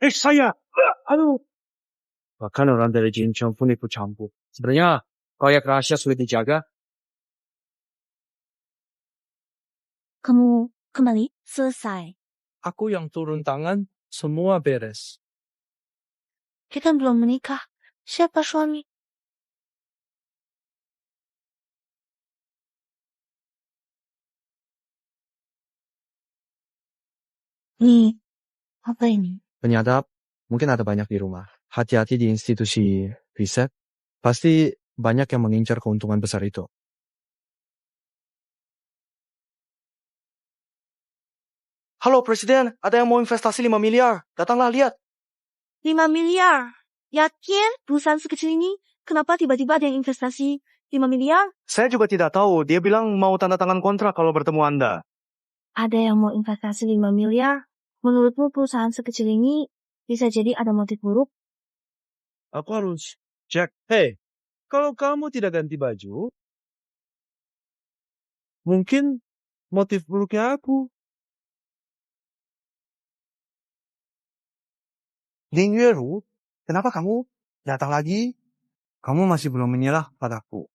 Saya. Aduh. Bahkan orang dari Jincheng pun ikut campur. Sebenarnya proyek rahasia sulit dijaga. Kamu kembali selesai. Aku yang turun tangan, semua beres. Kita belum menikah. Siapa suami? Nih, apa ini? Penyadap, mungkin ada banyak di rumah. Hati-hati di institusi riset. Pasti banyak yang mengincar keuntungan besar itu. Halo Presiden, ada yang mau investasi 5 miliar. Datanglah lihat. 5 miliar? Yakin perusahaan sekecil ini? Kenapa tiba-tiba ada yang investasi 5 miliar? Saya juga tidak tahu. Dia bilang mau tanda tangan kontrak kalau bertemu Anda. Ada yang mau investasi 5 miliar? Menurutmu perusahaan sekecil ini bisa jadi ada motif buruk? Aku harus cek. Hei, kalau kamu tidak ganti baju, mungkin motif buruknya aku. Ling Yueru, kenapa kamu datang lagi? Kamu masih belum menyerah padaku.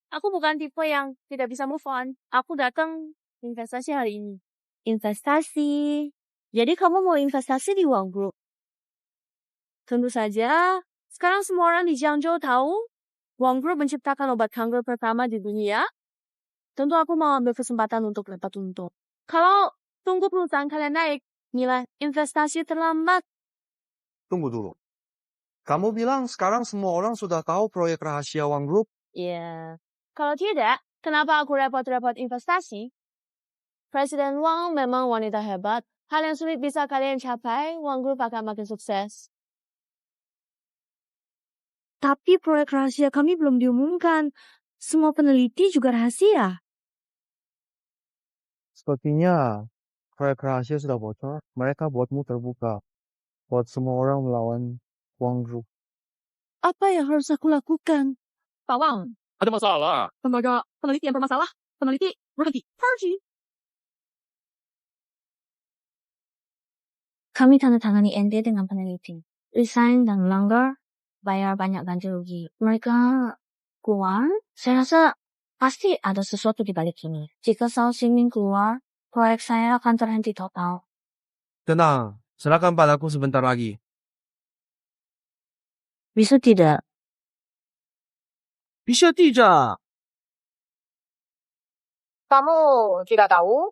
Aku bukan tipe yang tidak bisa move on. Aku datang investasi hari ini. Investasi? Jadi kamu mau investasi di Wang Group? Tentu saja, sekarang semua orang di Jiangzhou tahu Wang Group menciptakan obat kanker pertama di dunia. Tentu aku mau ambil kesempatan untuk dapat untung. Kalau tunggu perusahaan kalian naik, nilai investasi terlambat. Tunggu dulu. Kamu bilang sekarang semua orang sudah tahu proyek rahasia Wang Group? Ya, kalau tidak, kenapa aku repot-repot investasi? Presiden Wang memang wanita hebat. Hal yang sulit bisa kalian capai, Wang Group akan makin sukses. Tapi proyek rahasia kami belum diumumkan. Semua peneliti juga rahasia. Sepertinya proyek rahasia sudah bocor. Mereka buatmu terbuka. Buat semua orang melawan Wang Ru. Apa yang harus aku lakukan? Pak Wang, Ada masalah. lembaga peneliti yang bermasalah. Peneliti berhenti. Pergi. Kami tanda tangani ND dengan peneliti. Resign dan melanggar, bayar banyak ganti rugi. Mereka keluar, saya rasa pasti ada sesuatu di balik ini. Jika Sao Xingming keluar, proyek saya akan terhenti total. Tenang, serahkan padaku sebentar lagi. Bisa tidak? Bisa tidak? Kamu tidak tahu?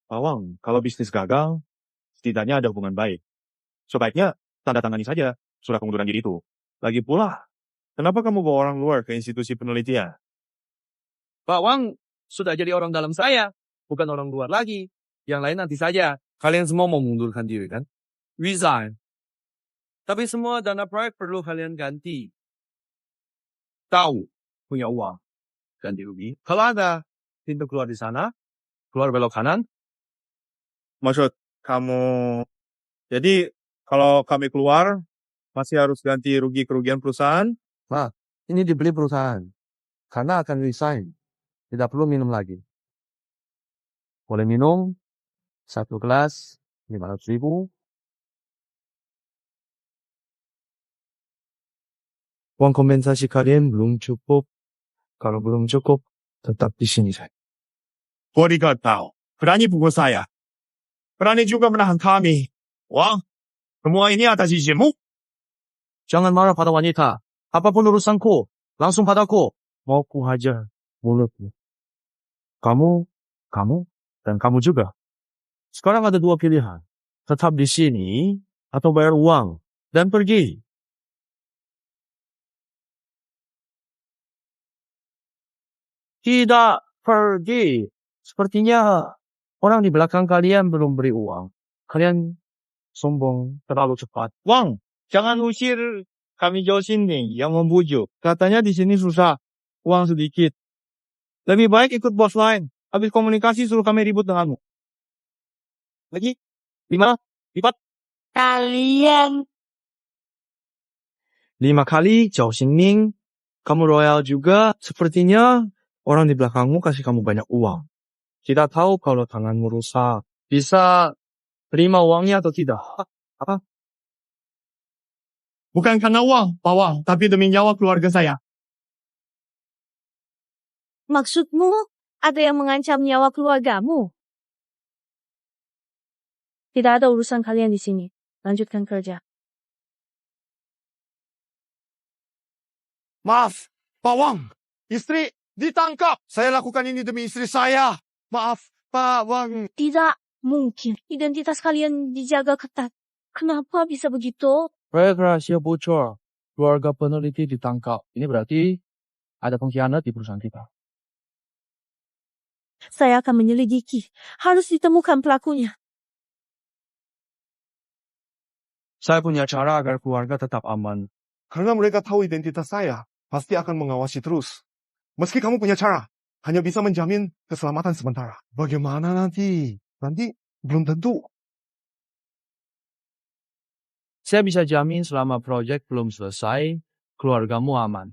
Pak Wang, kalau bisnis gagal, setidaknya ada hubungan baik. Sebaiknya tanda tangani saja surat pengunduran diri itu. Lagi pula, kenapa kamu bawa orang luar ke institusi penelitian? Pak Wang sudah jadi orang dalam saya, bukan orang luar lagi. Yang lain nanti saja. Kalian semua mau mengundurkan diri kan? Resign. Tapi semua dana proyek perlu kalian ganti. Tahu, punya uang. Ganti rugi. Kalau ada pintu keluar di sana, keluar belok kanan. Maksud kamu, jadi kalau kami keluar, masih harus ganti rugi kerugian perusahaan? Nah, ini dibeli perusahaan. Karena akan resign. Tidak perlu minum lagi. Boleh minum, 1 gelas, 500.000. Uang kompensasi kalian belum cukup. Kalau belum cukup, tetap di sini saja. Bodyguard tahu, berani pukul saya. Berani juga menahan kami. Wang, semua ini atas izinmu? Jangan marah pada wanita. Apapun urusanku, langsung padaku. Mau ku hajar mulutmu. Kamu, dan kamu juga. Sekarang ada 2 pilihan. Tetap di sini, atau bayar uang, dan pergi. Tidak pergi. Sepertinya orang di belakang kalian belum beri uang. Kalian sombong terlalu cepat. Wang, jangan usir kami jauh sini yang membujuk. Katanya di sini susah, uang sedikit. Lebih baik ikut bos lain. Habis komunikasi suruh kami ribut denganmu. Lagi? 5? Lipat? Kalian 5 kali, Zhao Xingming. Kamu royal juga. Sepertinya orang di belakangmu kasih kamu banyak uang. Tidak tahu kalau tanganmu rusak. Bisa terima uangnya atau tidak? Apa? Bukan karena uang, Pak Wang, tapi demi nyawa keluarga saya. Maksudmu, ada yang mengancam nyawa keluargamu? Tidak ada urusan kalian di sini. Lanjutkan kerja. Maaf, Pak Wang, istri ditangkap. Saya lakukan ini demi istri saya. Maaf, Pak Wang. Tidak mungkin. Identitas kalian dijaga ketat. Kenapa bisa begitu? Proyek rahasia bocor. Keluarga peneliti ditangkap. Ini berarti ada pengkhianat di perusahaan kita. Saya akan menyelidiki. Harus ditemukan pelakunya. Saya punya cara agar keluarga tetap aman. Karena mereka tahu identitas saya, pasti akan mengawasi terus. Meski kamu punya cara, hanya bisa menjamin keselamatan sementara. Bagaimana nanti? Nanti belum tentu. Saya bisa jamin selama proyek belum selesai, keluargamu aman.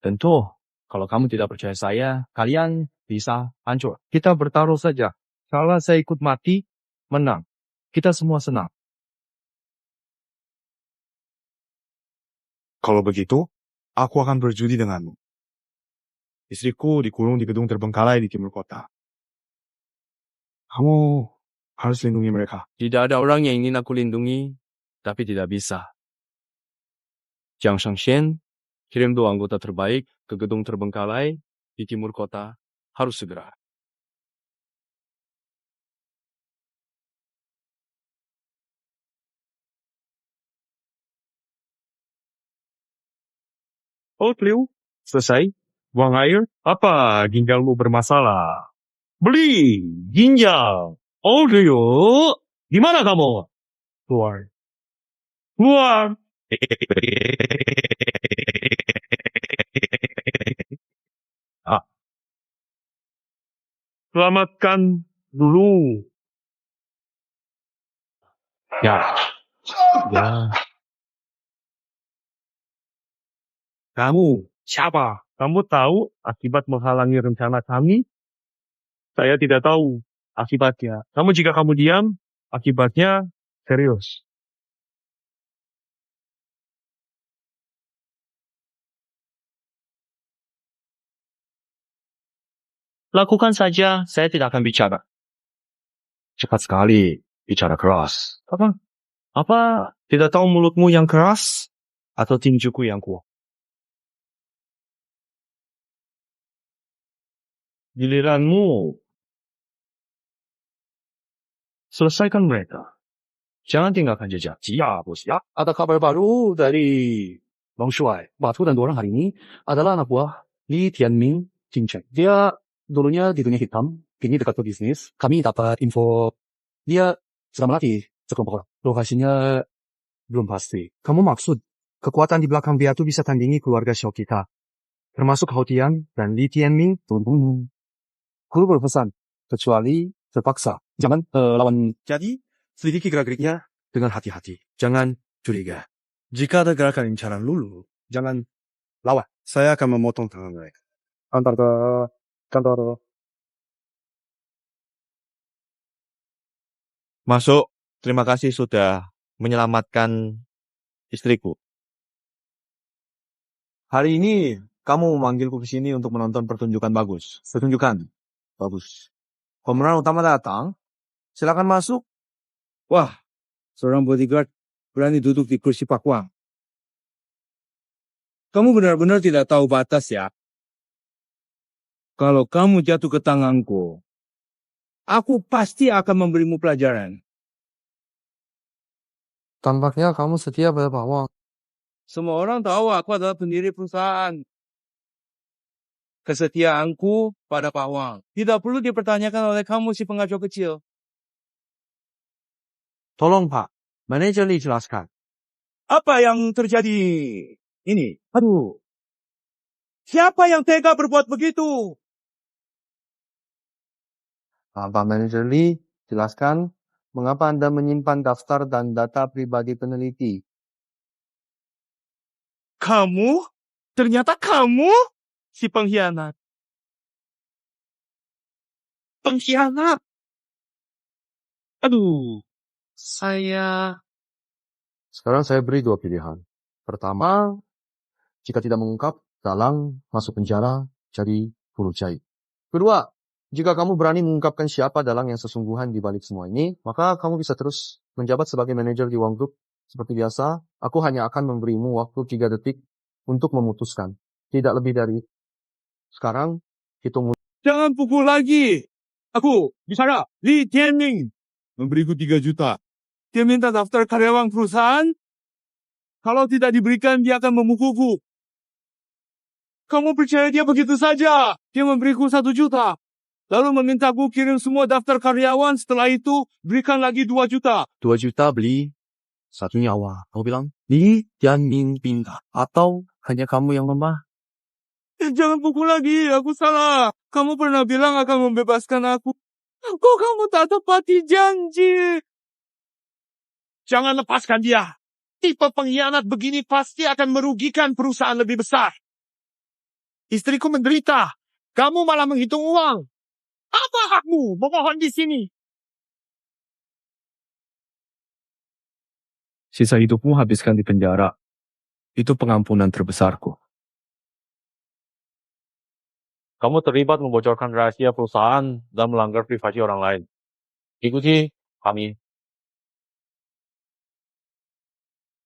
Tentu, kalau kamu tidak percaya saya, kalian bisa hancur. Kita bertaruh saja. Kalau saya ikut mati, menang. Kita semua senang. Kalau begitu, aku akan berjudi denganmu. Istriku dikurung di gedung terbengkalai di timur kota. Kamu harus lindungi mereka. Tidak ada orang yang ingin aku lindungi, tapi tidak bisa. Jiang Shengxian, kirim 2 anggota terbaik ke gedung terbengkalai di timur kota, harus segera. Oh, Cleo, selesai? Buang air? Apa ginjalmu bermasalah? Beli ginjal. Oh, Cleo, di mana kamu? Keluar. Keluar. Ah. Selamatkan dulu. Ya, ya. Kamu siapa? Kamu tahu akibat menghalangi rencana kami? Saya tidak tahu akibatnya. Namun jika kamu diam, akibatnya serius. Lakukan saja, saya tidak akan bicara. Cepat sekali bicara keras. Apa tidak tahu mulutmu yang keras atau tinjuku yang kuat? Giliranmu. Selesaikan mereka. Jangan tinggalkan jejak. Ya, bos ya. Ada kabar baru dari Bang Shuai. Batu dan 2 orang hari ini adalah anak buah Li Tianming Qingcheng. Dia dulunya di dunia hitam, kini dekat ke bisnis. Kami dapat info dia sedang melatih sekelompok orang. Lokasinya belum pasti. Kamu maksud kekuatan di belakang dia tuh bisa tandingi keluarga Xiao kita, termasuk Hao Tian dan Li Tianming? Tunggu. Aku berpesan, kecuali terpaksa. Jangan lawan. Jadi, selidiki gerak-geriknya dengan hati-hati. Jangan curiga. Jika ada gerakan incaran Lulu, jangan lawan. Saya akan memotong tangan mereka. Antar ke kantor. Masuk. Terima kasih sudah menyelamatkan istriku. Hari ini kamu memanggilku ke sini untuk menonton pertunjukan bagus. Pertunjukan bagus. Pemeran utama datang. Silakan masuk. Wah, seorang bodyguard berani duduk di kursi Pak Wang. Kamu benar-benar tidak tahu batas ya. Kalau kamu jatuh ke tanganku, aku pasti akan memberimu pelajaran. Tampaknya kamu setia pada Pak Wang. Semua orang tahu aku adalah pendiri perusahaan. Kesetiaanku pada Pak Wang tidak perlu dipertanyakan oleh kamu si pengacau kecil. Tolong Pak, manajer Li jelaskan. Apa yang terjadi ini? Aduh. Siapa yang tega berbuat begitu? Pak Manajer Li, jelaskan mengapa Anda menyimpan daftar dan data pribadi peneliti. Kamu? Ternyata kamu? Si pengkhianat. Pengkhianat. Aduh. Sekarang saya beri 2 pilihan. Pertama, jika tidak mengungkap, dalang masuk penjara jadi buruh jahit. Kedua, jika kamu berani mengungkapkan siapa dalang yang sesungguhan di balik semua ini, maka kamu bisa terus menjabat sebagai manajer di Wang Group. Seperti biasa, aku hanya akan memberimu waktu 3 detik untuk memutuskan. Tidak lebih dari sekarang, hitung. Jangan pukul lagi. Aku bicara. Li Tianming memberiku 3 juta. Dia minta daftar karyawan perusahaan. Kalau tidak diberikan, dia akan memukulku. Kamu percaya dia begitu saja? Dia memberiku 1 juta. Lalu memintaku kirim semua daftar karyawan. Setelah itu, berikan lagi 2 juta. 2 juta beli 1 nyawa. Kamu bilang, Li Tianming pintar. Atau hanya kamu yang lemah? Jangan pukul lagi, aku salah. Kamu pernah bilang akan membebaskan aku. Kok kamu tak tepati janji? Jangan lepaskan dia. Tipe pengkhianat begini pasti akan merugikan perusahaan lebih besar. Istriku menderita. Kamu malah menghitung uang. Apa hakmu memohon di sini? Sisa hidupmu habiskan di penjara. Itu pengampunan terbesarku. Kamu terlibat membocorkan rahasia perusahaan dan melanggar privasi orang lain. Ikuti kami.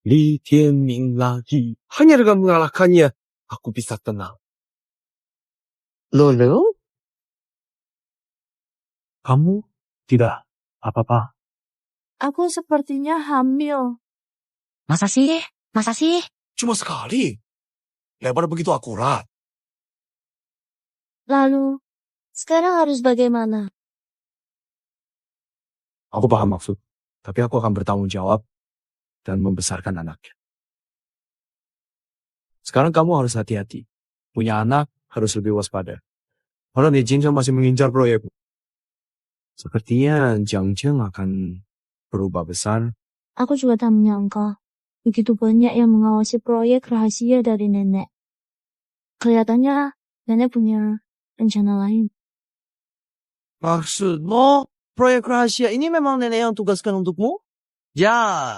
Li Tianming lagi. Hanya dengan mengalahkannya, aku bisa tenang. Lulu? Kamu tidak apa-apa. Aku sepertinya hamil. Masa sih? Masa sih? Cuma sekali. Lebar begitu akurat. Lalu, sekarang harus bagaimana? Aku paham maksud. Tapi aku akan bertanggung jawab dan membesarkan anaknya. Sekarang kamu harus hati-hati. Punya anak harus lebih waspada. Orang di Jincheng masih mengincar proyekmu. Sepertinya Jiang Cheng akan berubah besar Aku juga tak menyangka begitu banyak yang mengawasi proyek rahasia dari nenek. Kelihatannya nenek punya rencana lain. Maksudmu, proyek rahasia ini memang nenek yang tugaskan untukmu? Ya.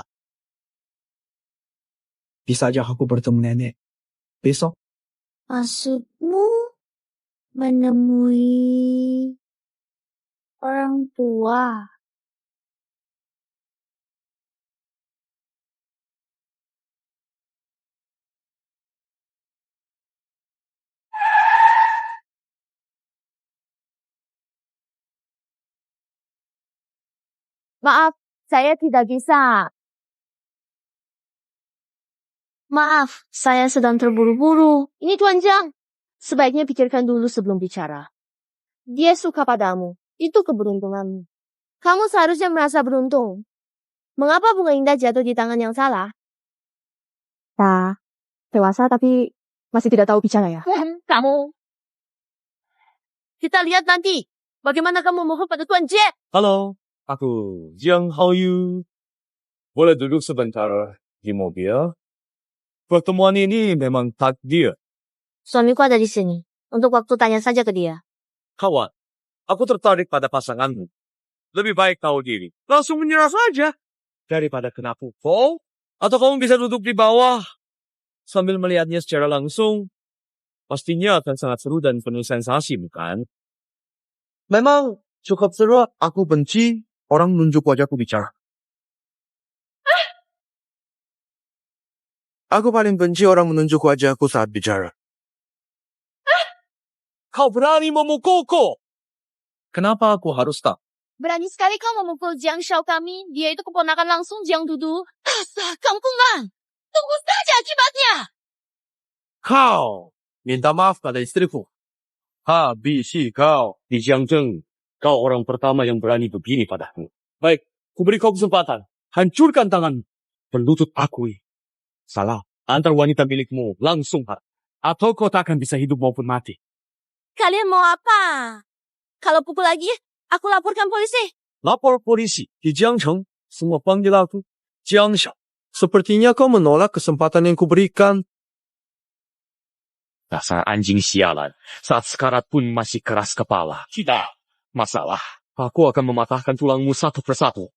Bisa aja aku bertemu nenek besok. Maksudmu menemui orang tua? Maaf, saya tidak bisa. Maaf, saya sedang terburu-buru. Ini Tuan Jiang. Sebaiknya pikirkan dulu sebelum bicara. Dia suka padamu. Itu keberuntunganmu. Kamu seharusnya merasa beruntung. Mengapa bunga indah jatuh di tangan yang salah? Ya, dewasa tapi masih tidak tahu bicara ya. Kamu. Kita lihat nanti. Bagaimana kamu mohon pada Tuan Jie? Halo, aku Jiang Haoyu. Boleh duduk sebentar di mobil? Pertemuan ini memang takdir. Suamiku ada di sini. Untuk waktu tanya saja ke dia. Kawan, aku tertarik pada pasanganmu. Lebih baik tahu diri. Langsung menyerah saja. Daripada kena pukul. Atau kamu bisa duduk di bawah. Sambil melihatnya secara langsung. Pastinya akan sangat seru dan penuh sensasi, bukan? Memang cukup seru. Aku benci orang nunjuk wajahku bicara. Aku paling benci orang menunjuk wajahku saat bicara. Kau berani memukulku. Kenapa aku harus tak? Berani sekali kau memukul Jiang Shao kami. Dia itu keponakan langsung Jiang Dudu. Dasar kampungan. Tunggu saja akibatnya. Kau minta maaf pada istriku. Habisi kau. Di Jiangzheng, kau orang pertama yang berani begini padaku. Baik, kuberi kau kesempatan. Hancurkan tanganmu. Berlutut akui. Salah, antar wanita milikmu langsung har. Atau kau tak akan bisa hidup maupun mati. Kalian mau apa? Kalau pukul lagi, aku laporkan polisi. Lapor polisi di Jiangcheng. Semua panggil aku Jiang Shao. Sepertinya kau menolak kesempatan yang kuberikan. Dasar anjing sialan. Saat sekarat pun masih keras kepala. Tidak masalah. Aku akan mematahkan tulangmu satu persatu.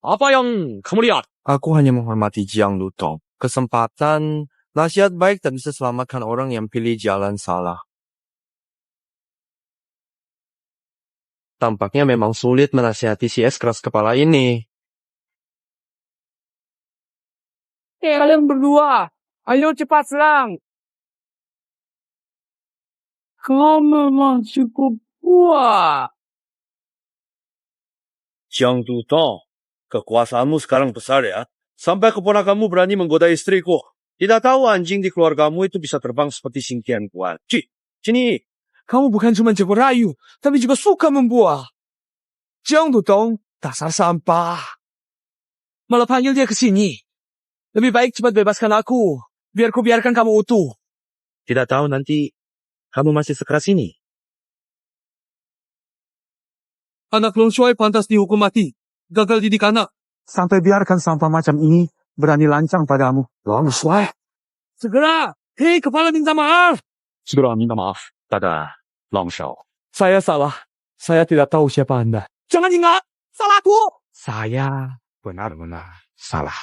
Apa yang kamu lihat? Aku hanya menghormati Jiang Lutong. Kesempatan, nasihat baik tak bisa selamatkan orang yang pilih jalan salah. Tampaknya memang sulit menasihati si es keras kepala ini. Kalian berdua, ayo cepat serang. Kau memang cukup kuat. Jiang Dudong, kekuasaanmu sekarang besar ya. Sampai keponakanmu berani menggoda istriku. Tidak tahu anjing di keluargamu itu bisa terbang seperti singkian kuat. Sini. Kamu bukan cuma jago rayu, tapi juga suka membuah. Jiang Dudong, dasar sampah. Malah panggil dia ke sini. Lebih baik cepat bebaskan aku, biar ku biarkan kamu utuh. Tidak tahu nanti kamu masih sekeras ini. Anak Long Shuai pantas dihukum mati. Gagal didik anak. Sampai biarkan sampah macam ini berani lancang padamu. Long Shuai. Segera! Hei, kepala minta maaf! Segera minta maaf pada Long Shao. Saya salah. Saya tidak tahu siapa Anda. Jangan ingat! Salahku! Saya benar-benar salah.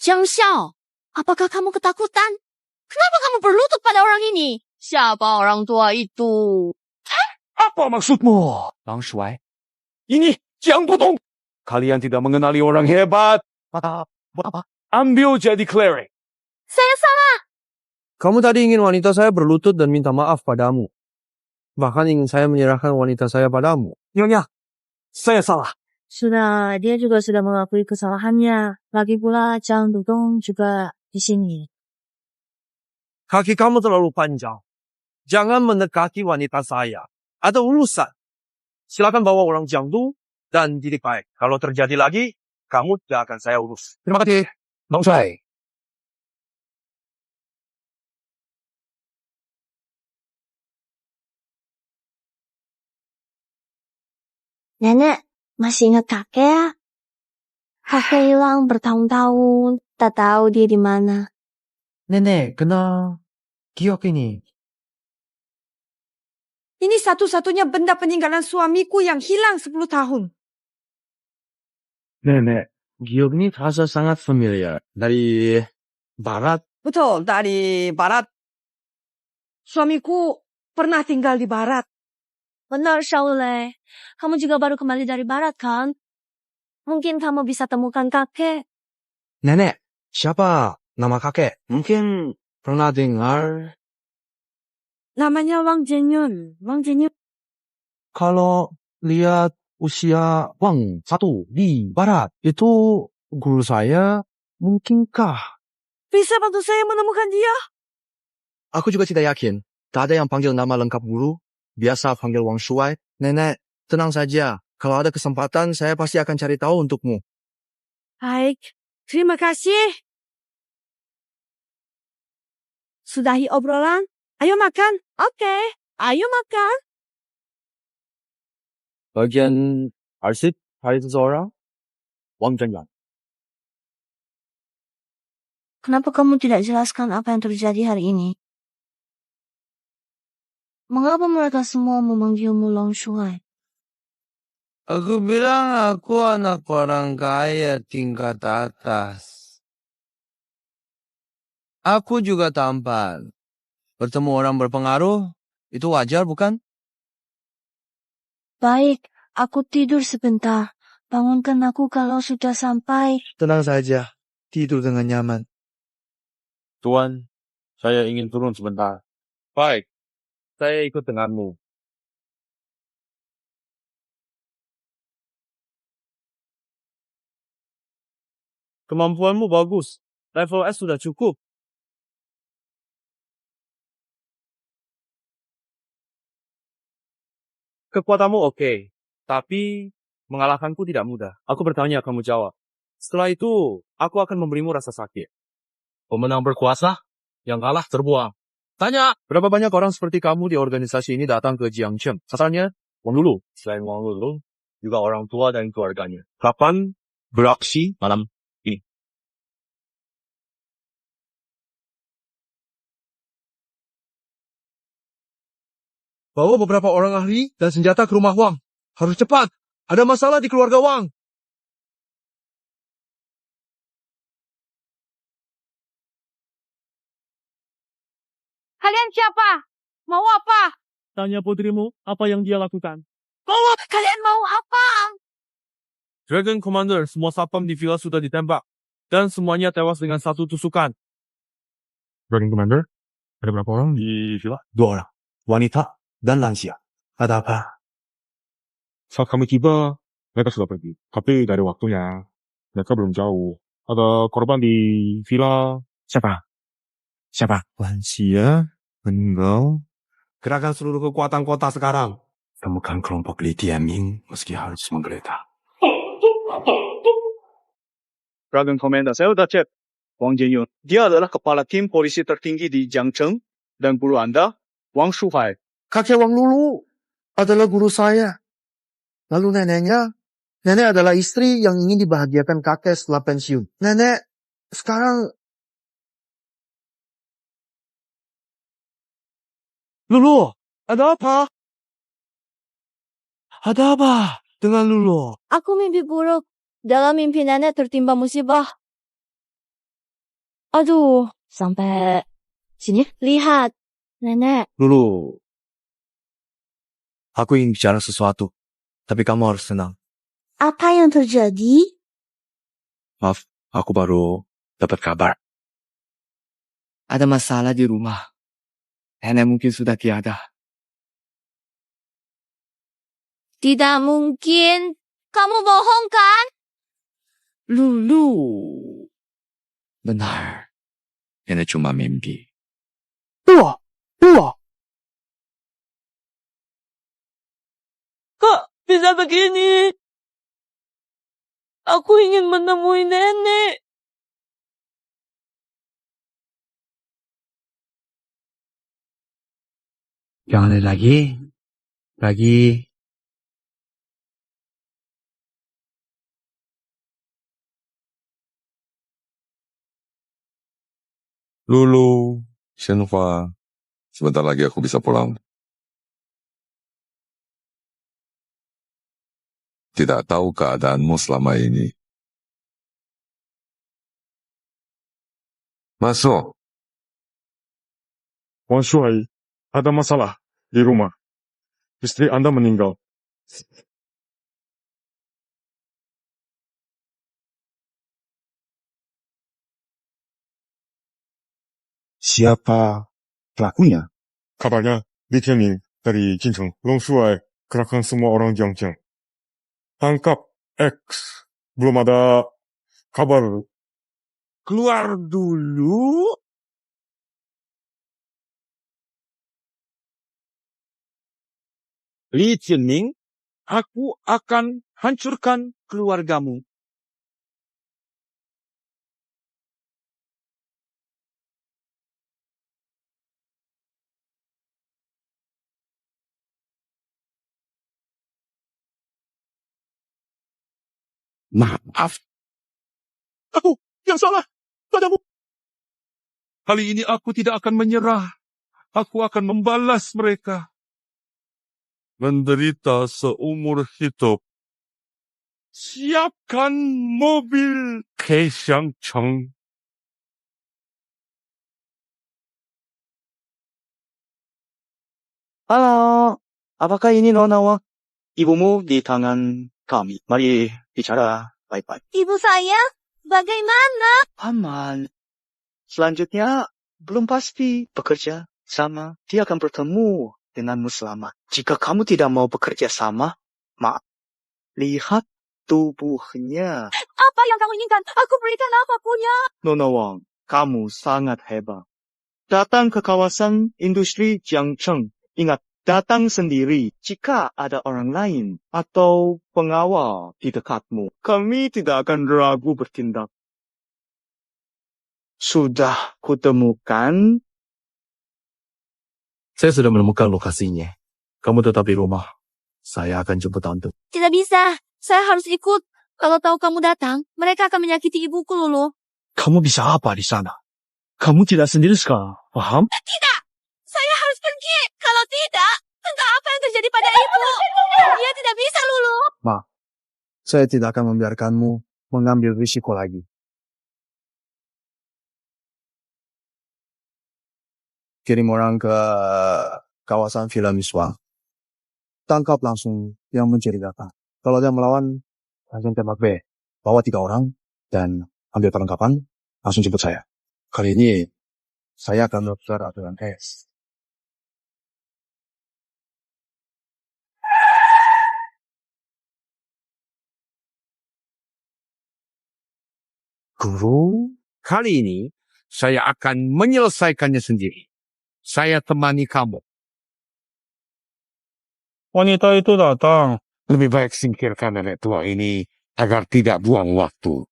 Jiang Xiao, apakah kamu ketakutan? Kenapa kamu berlutut pada orang ini? Siapa orang tua itu? Apa maksudmu? Long Shuai. Ini Jiang Dudong. Kalian tidak mengenali orang hebat. Buat apa? Ambil jadi cleric. Saya salah. Kamu tadi ingin wanita saya berlutut dan minta maaf padamu. Bahkan ingin saya menyerahkan wanita saya padamu. Nyonya, saya salah. Dia juga sudah mengakui kesalahannya. Lagi pula Jiang Dudong juga di sini. Kaki kamu terlalu panjang. Jangan mendekati wanita saya. Ada urusan. Silakan bawa orang Jiangdu dan didik baik. Kalau terjadi lagi, kamu tidak akan saya urus. Terima kasih, Long Shuai. Nenek, masih ingat kakek ya? Kakek hilang bertahun-tahun, tak tahu dia di mana. Nenek, kena giok ini. Ini satu-satunya benda peninggalan suamiku yang hilang 10 tahun. Nenek, giok ini terasa sangat familiar. Dari barat. Betul, dari barat. Suamiku pernah tinggal di barat. Benar, Shaule. Kamu juga baru kembali dari barat, kan? Mungkin kamu bisa temukan kakek. Nenek, siapa nama kakek? Mungkin pernah dengar. Namanya Wang Jenyun. Wang Jenyun. Kalau lihat usia Wang satu di barat, itu guru saya, mungkinkah? Bisa bantu saya menemukan dia? Aku juga tidak yakin. Tak ada yang panggil nama lengkap guru. Biasa panggil Wang Shuai. Nenek, tenang saja. Kalau ada kesempatan, saya pasti akan cari tahu untukmu. Baik, terima kasih. Sudahi obrolan? Ayo makan. Oke, ayo makan. Bagian arsip hari seseorang, Wang Zhenyang. Kenapa kamu tidak jelaskan apa yang terjadi hari ini? Mengapa mereka semua memanggilmu Long Shuai? Aku bilang aku anak orang kaya tingkat atas. Aku juga tampan. Bertemu orang berpengaruh, itu wajar bukan? Baik, aku tidur sebentar. Bangunkan aku kalau sudah sampai. Tenang saja. Tidur dengan nyaman. Tuan, saya ingin turun sebentar. Baik, saya ikut denganmu. Kemampuanmu bagus. Level S sudah cukup. Kekuatanmu oke, tapi mengalahkanku tidak mudah. Aku bertanya, kamu jawab. Setelah itu, aku akan memberimu rasa sakit. Pemenang berkuasa, yang kalah terbuang. Tanya, berapa banyak orang seperti kamu di organisasi ini datang ke Jiangcheng? Sasarannya, Wang Lulu. Selain Wang Lulu, juga orang tua dan keluarganya. Kapan beraksi malam ini? Bawa beberapa orang ahli dan senjata ke rumah Wang. Harus cepat. Ada masalah di keluarga Wang. Kalian siapa? Mau apa? Tanya putrimu apa yang dia lakukan. Kalian mau apa? Dragon Commander, semua satpam di villa sudah ditembak. Dan semuanya tewas dengan satu tusukan. Dragon Commander, ada berapa orang di villa? 2 orang. Wanita dan lansia. Ada apa? Saat kami tiba, mereka sudah pergi. Tapi dari waktunya, mereka belum jauh. Ada korban di villa. Siapa? Lansia, meninggal. Gerakan seluruh kekuatan kota sekarang. Temukan kelompok Li Tianming meski harus menggeledah. Dragon Commander, saya sudah cek Wang Jianyun. Dia adalah kepala tim polisi tertinggi di Jiangcheng. Dan guru Anda, Wang Shuhai. Kakek Wang Lulu adalah guru saya. Lalu neneknya, nenek adalah istri yang ingin dibahagiakan kakek setelah pensiun. Nenek, sekarang... Lulu, ada apa? Ada apa dengan Lulu? Aku mimpi buruk. Dalam mimpi nenek tertimpa musibah. Aduh, sampai sini. Lihat, nenek. Lulu, aku ingin bicara sesuatu, tapi kamu harus tenang. Apa yang terjadi? Maaf, aku baru dapat kabar. Ada masalah di rumah. Nenek mungkin sudah tiada. Tidak mungkin. Kamu bohong, kan? Lulu. Benar. Nenek cuma mimpi. Dua. Kok bisa begini? Aku ingin menemui nenek. Jangan ada lagi. Lulu, Shenhua, sebentar lagi aku bisa pulang. Tidak tahu keadaanmu selama ini. Masuk. Wan Shuai, ada masalah di rumah. Istri Anda meninggal. Siapa pelakunya? Kabarnya Li Tianming dari Jincheng, Long Shuai, kerahkan semua orang Jiangjiang. Tangkap X. Belum ada kabar. Keluar dulu. Li Tianming, aku akan hancurkan keluargamu. Maaf. Aku yang salah padamu. Kali ini aku tidak akan menyerah. Aku akan membalas mereka. Menderita seumur hidup. Siapkan mobil Kexiangcheng. Halo, apakah ini Nona Wang? Ibumu di tangan kami. Mari bicara baik-baik. Ibu saya, bagaimana? Paman, selanjutnya belum pasti bekerja sama. Dia akan bertemu denganmu selamat. Jika kamu tidak mau bekerja sama, maaf. Lihat tubuhnya. Apa yang kamu inginkan? Aku berikan apapunnya. Nona Wang, kamu sangat hebat. Datang ke kawasan industri Jiangcheng. Ingat, datang sendiri. Jika ada orang lain atau pengawal di dekatmu, kami tidak akan ragu bertindak. Sudah kutemukan. Saya sudah menemukan lokasinya. Kamu tetap di rumah. Saya akan jemput tante. Tidak bisa. Saya harus ikut. Kalau tahu kamu datang, mereka akan menyakiti ibuku, Lulu. Kamu bisa apa di sana? Kamu tidak sendiri sekarang, paham? Tidak. Saya harus pergi. Kalau tidak, entah apa yang terjadi pada ibu. Dia tidak bisa, Lulu. Ma, saya tidak akan membiarkanmu mengambil risiko lagi. Kirim orang ke kawasan Villa Miswa. Tangkap langsung yang mencurigakan. Kalau dia melawan, langsung tembak B. Bawa 3 orang dan ambil perlengkapan, langsung jemput saya. Kali ini, saya akan melakukan aturan S. Guru, kali ini saya akan menyelesaikannya sendiri. Saya temani kamu. Wanita itu datang. Lebih baik singkirkan nenek tua ini agar tidak buang waktu.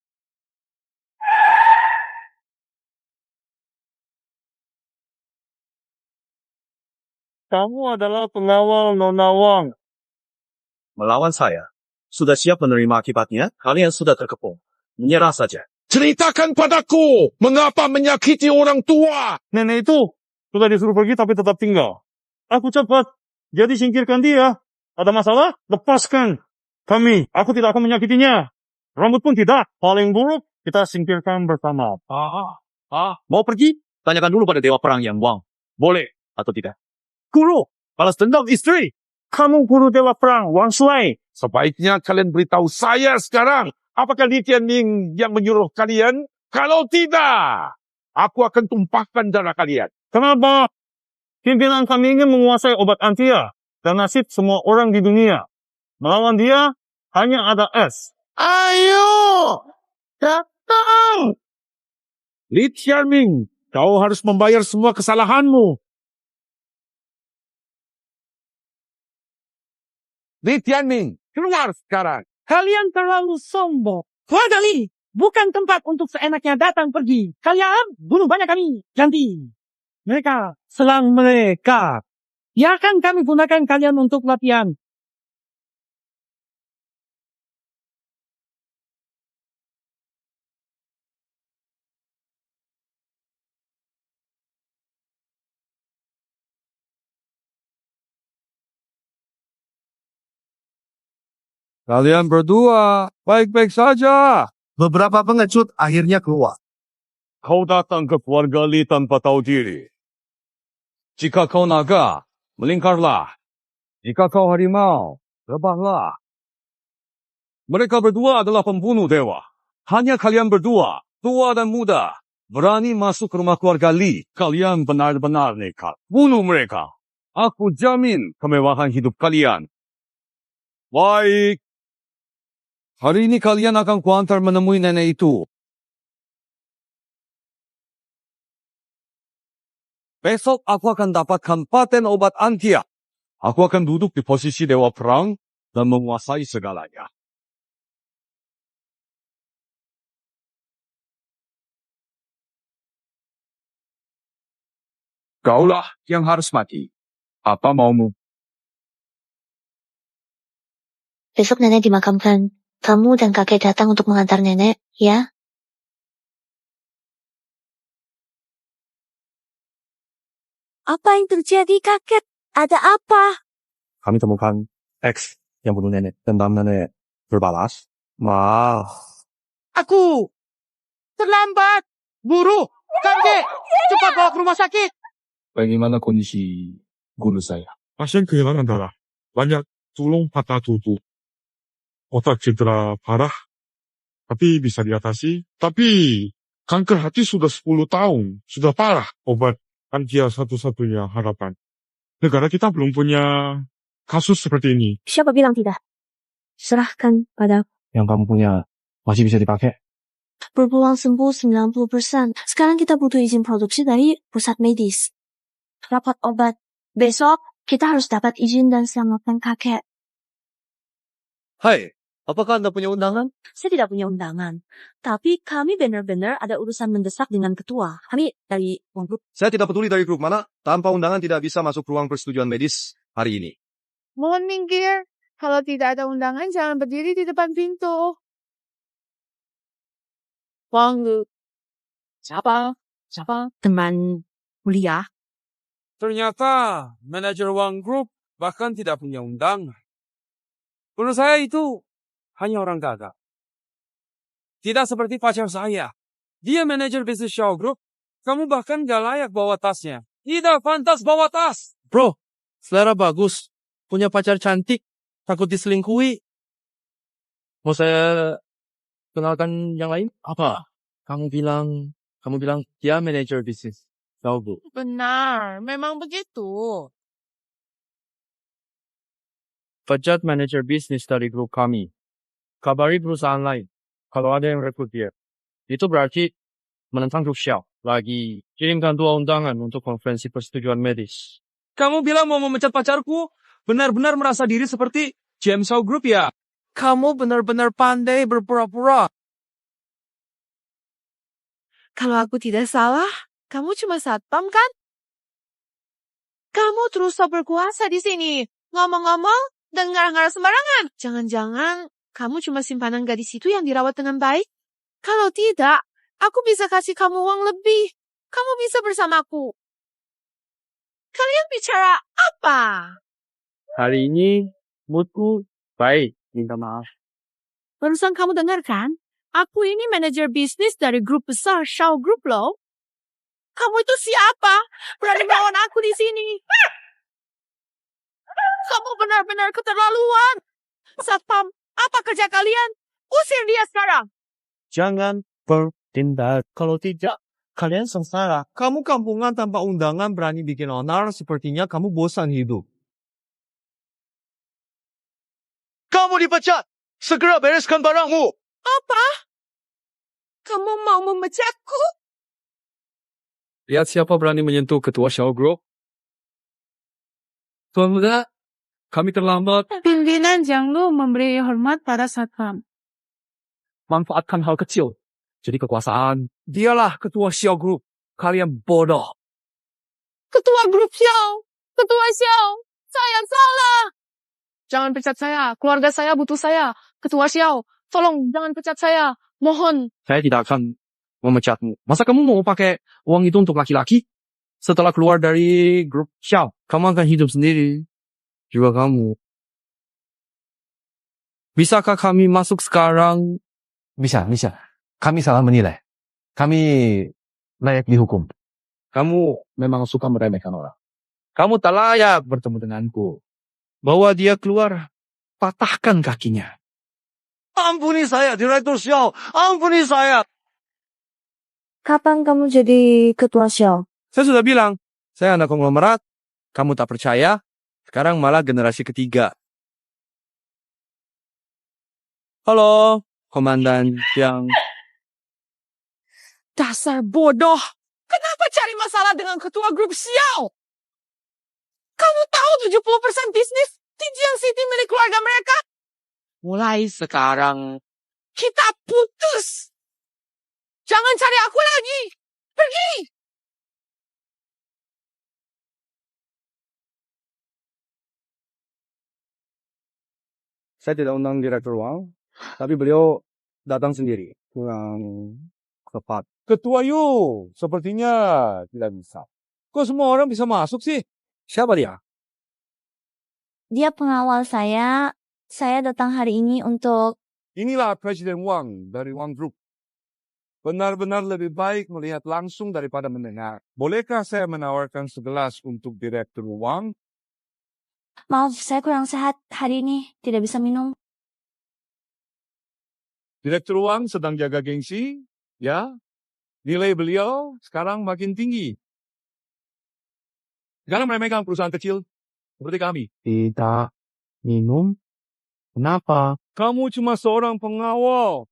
Kamu adalah pengawal Nona Wang. Melawan saya. Sudah siap menerima akibatnya? Kalian sudah terkepung. Menyerah saja. Ceritakan padaku, mengapa menyakiti orang tua? Nenek itu sudah disuruh pergi tapi tetap tinggal. Aku cepat. Jadi singkirkan dia. Ada masalah? Lepaskan. Aku tidak akan menyakitinya. Rambut pun tidak. Paling buruk, kita singkirkan bersama. Mau pergi? Tanyakan dulu pada Dewa Perang Yang Wang. Boleh atau tidak? Guru, balas dendam istri. Kamu guru Dewa Perang, Wang Shuai. Sebaiknya kalian beritahu saya sekarang. Apakah Li Tianming yang menyuruh kalian? Kalau tidak, aku akan tumpahkan darah kalian. Kenapa? Pimpinan kami ingin menguasai obat antia dan nasib semua orang di dunia. Melawan dia, hanya ada S. Ayo, datang. Li Tianming, kau harus membayar semua kesalahanmu. Li Tianming, keluar sekarang. Kalian terlalu sombong. Keluarga Li, bukan tempat untuk seenaknya datang pergi. Kalian bunuh banyak kami. Ganti. Mereka, serang mereka. Biarkan kami gunakan kalian untuk latihan. Kalian berdua baik-baik saja. Beberapa pengecut akhirnya keluar. Kau datang ke keluarga Li tanpa tahu diri. Jika kau naga, melingkarlah. Jika kau harimau, rebahlah. Mereka berdua adalah pembunuh dewa. Hanya kalian berdua, tua dan muda, berani masuk ke rumah keluarga Li. Kalian benar-benar nekat. Bunuh mereka. Aku jamin kemewahan hidup kalian. Baik. Hari ini kalian akan kuantar menemui nenek itu. Besok aku akan dapatkan paten obat antia. Aku akan duduk di posisi dewa perang dan menguasai segalanya. Kaulah yang harus mati. Apa maumu? Besok nenek dimakamkan. Kamu dan kakek datang untuk mengantar nenek, ya? Apa yang terjadi, kakek? Ada apa? Kami temukan X yang bunuh nenek. Dendam nenek berbalas. Maaf. Aku! Terlambat! Buru! Kakek! Cepat bawa ke rumah sakit! Bagaimana kondisi guru saya? Pasien kehilangan darah. Banyak tulang patah tubuh. Otak cedera parah. Tapi bisa diatasi. Tapi kanker hati sudah 10 tahun. Sudah parah. Obat antia satu-satunya harapan. Negara kita belum punya kasus seperti ini. Siapa bilang tidak? Serahkan padaku. Yang kamu punya masih bisa dipakai. Berpeluang sembuh 90%. Sekarang kita butuh izin produksi dari pusat medis. Rapat obat. Besok, kita harus dapat izin dan selamatkan kakek. Hai, apakah Anda punya undangan? Saya tidak punya undangan. Tapi kami benar-benar ada urusan mendesak dengan ketua. Kami dari uang grup. Saya tidak peduli dari grup mana, tanpa undangan tidak bisa masuk ruang persetujuan medis hari ini. Mohon minggir. Kalau tidak ada undangan, jangan berdiri di depan pintu. Wang Lu. Siapa? Teman kuliah. Ternyata manajer Wang Group bahkan tidak punya undangan. Menurut saya itu hanya orang gagal. Tidak seperti pacar saya. Dia manajer bisnis Shaw Group. Kamu bahkan gak layak bawa tasnya. Tidak pantas bawa tas. Bro, selera bagus. Punya pacar cantik. Takut diselingkuhi. Mau saya kenalkan yang lain? Apa? Kamu bilang dia manajer bisnis Shaw Group. Benar, memang begitu. Pecat manajer bisnis dari grup kami. Kabari perusahaan lain. Kalau ada yang rekrut dia. Itu berarti menentang grup Shell. Lagi kirimkan 2 undangan untuk konferensi persetujuan medis. Kamu bilang mau memecat pacarku? Benar-benar merasa diri seperti James Shaw Group ya? Kamu benar-benar pandai berpura-pura. Kalau aku tidak salah, kamu cuma satpam kan? Kamu terus berkuasa di sini. Ngomong-ngomong, dan ngarang-ngarang sembarangan. Jangan-jangan kamu cuma simpanan gadis itu yang dirawat dengan baik? Kalau tidak, aku bisa kasih kamu uang lebih. Kamu bisa bersamaku. Kalian bicara apa? Hari ini moodku baik. Minta maaf. Barusan kamu dengar kan? Aku ini manajer bisnis dari grup besar Shaw Group loh. Kamu itu siapa? Berani melawan aku di sini. Kamu benar-benar keterlaluan. Satpam, apa kerja kalian? Usir dia sekarang. Jangan bertindak. Kalau tidak, kalian sengsara. Kamu kampungan tanpa undangan berani bikin onar. Sepertinya kamu bosan hidup. Kamu dipecat! Segera bereskan barangmu! Apa? Kamu mau memecatku? Lihat siapa berani menyentuh ketua Shaw Group. Tuan muda, kami terlambat. Pimpinan Jianglu memberi hormat pada satpam. Manfaatkan hal kecil. Jadi kekuasaan. Dialah ketua Shaw Group. Kalian bodoh. Ketua grup Xiao. Ketua Xiao. Saya salah. Jangan pecat saya. Keluarga saya butuh saya. Ketua Xiao. Tolong jangan pecat saya. Mohon. Saya tidak akan memecatmu. Masa kamu mau pakai uang itu untuk laki-laki? Setelah keluar dari grup Shaw, kamu akan hidup sendiri. Juga kamu. Bisakah kami masuk sekarang? Bisa. Kami salah menilai. Kami layak dihukum. Kamu memang suka meremehkan orang. Kamu tak layak bertemu denganku. Bawa dia keluar. Patahkan kakinya. Ampuni saya, Direktur Xiao. Ampuni saya. Kapan kamu jadi ketua Xiao? Saya sudah bilang, saya anak konglomerat. Kamu tak percaya? Sekarang malah generasi ketiga. Halo, Komandan Jiang. Dasar bodoh. Kenapa cari masalah dengan ketua grup Xiao? Kamu tahu 70% bisnis di Jiang City milik keluarga mereka? Mulai sekarang, kita putus. Jangan cari aku lagi. Pergi. Saya tidak undang Direktur Wang, tapi beliau datang sendiri. Kurang tepat. Ketua Yu, sepertinya tidak bisa. Kok semua orang bisa masuk sih? Siapa dia? Dia pengawal saya. Saya datang hari ini untuk... Inilah Presiden Wang dari Wang Group. Benar-benar lebih baik melihat langsung daripada mendengar. Bolehkah saya menawarkan segelas untuk Direktur Wang? Maaf, saya kurang sehat hari ini. Tidak bisa minum. Direktur Wang sedang jaga gengsi, ya. Nilai beliau sekarang makin tinggi. Jangan meremehkan perusahaan kecil seperti kami. Tidak minum? Kenapa? Kamu cuma seorang pengawal.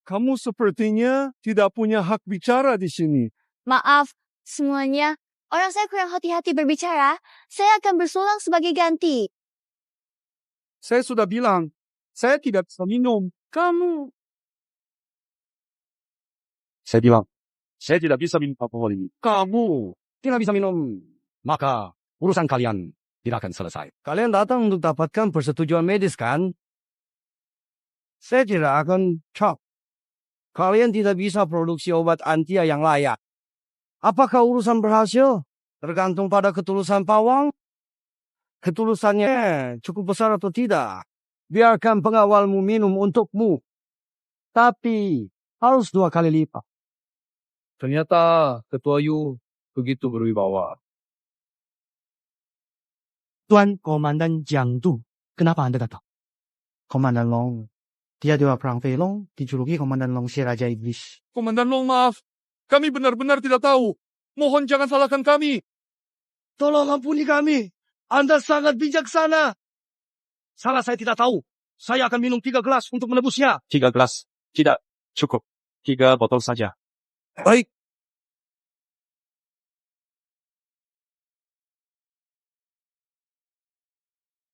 Kamu sepertinya tidak punya hak bicara di sini. Maaf, semuanya. Orang saya kurang hati-hati berbicara. Saya akan bersulang sebagai ganti. Saya sudah bilang, saya tidak bisa minum. Kamu... Saya bilang, saya tidak bisa minum alkohol ini. Kamu tidak bisa minum. Maka urusan kalian tidak akan selesai. Kalian datang untuk dapatkan persetujuan medis, kan? Saya tidak akan cak. Kalian tidak bisa produksi obat antia yang layak. Apakah urusan berhasil? Tergantung pada ketulusan Pak Wang. Ketulusannya cukup besar atau tidak. Biarkan pengawalmu minum untukmu. Tapi harus 2 kali lipat. Ternyata Ketua Yu begitu berwibawa. Tuan Komandan Jiang Du, kenapa Anda datang? Komandan Long, dia Dewa Perang Fei Long, dijuluki Komandan Long si Raja Iblis. Komandan Long, maaf. Kami benar-benar tidak tahu. Mohon jangan salahkan kami. Tolong ampuni kami. Anda sangat bijaksana. Salah saya tidak tahu. Saya akan minum 3 gelas untuk menebusnya. 3 gelas. Tidak cukup. 3 botol saja. Baik.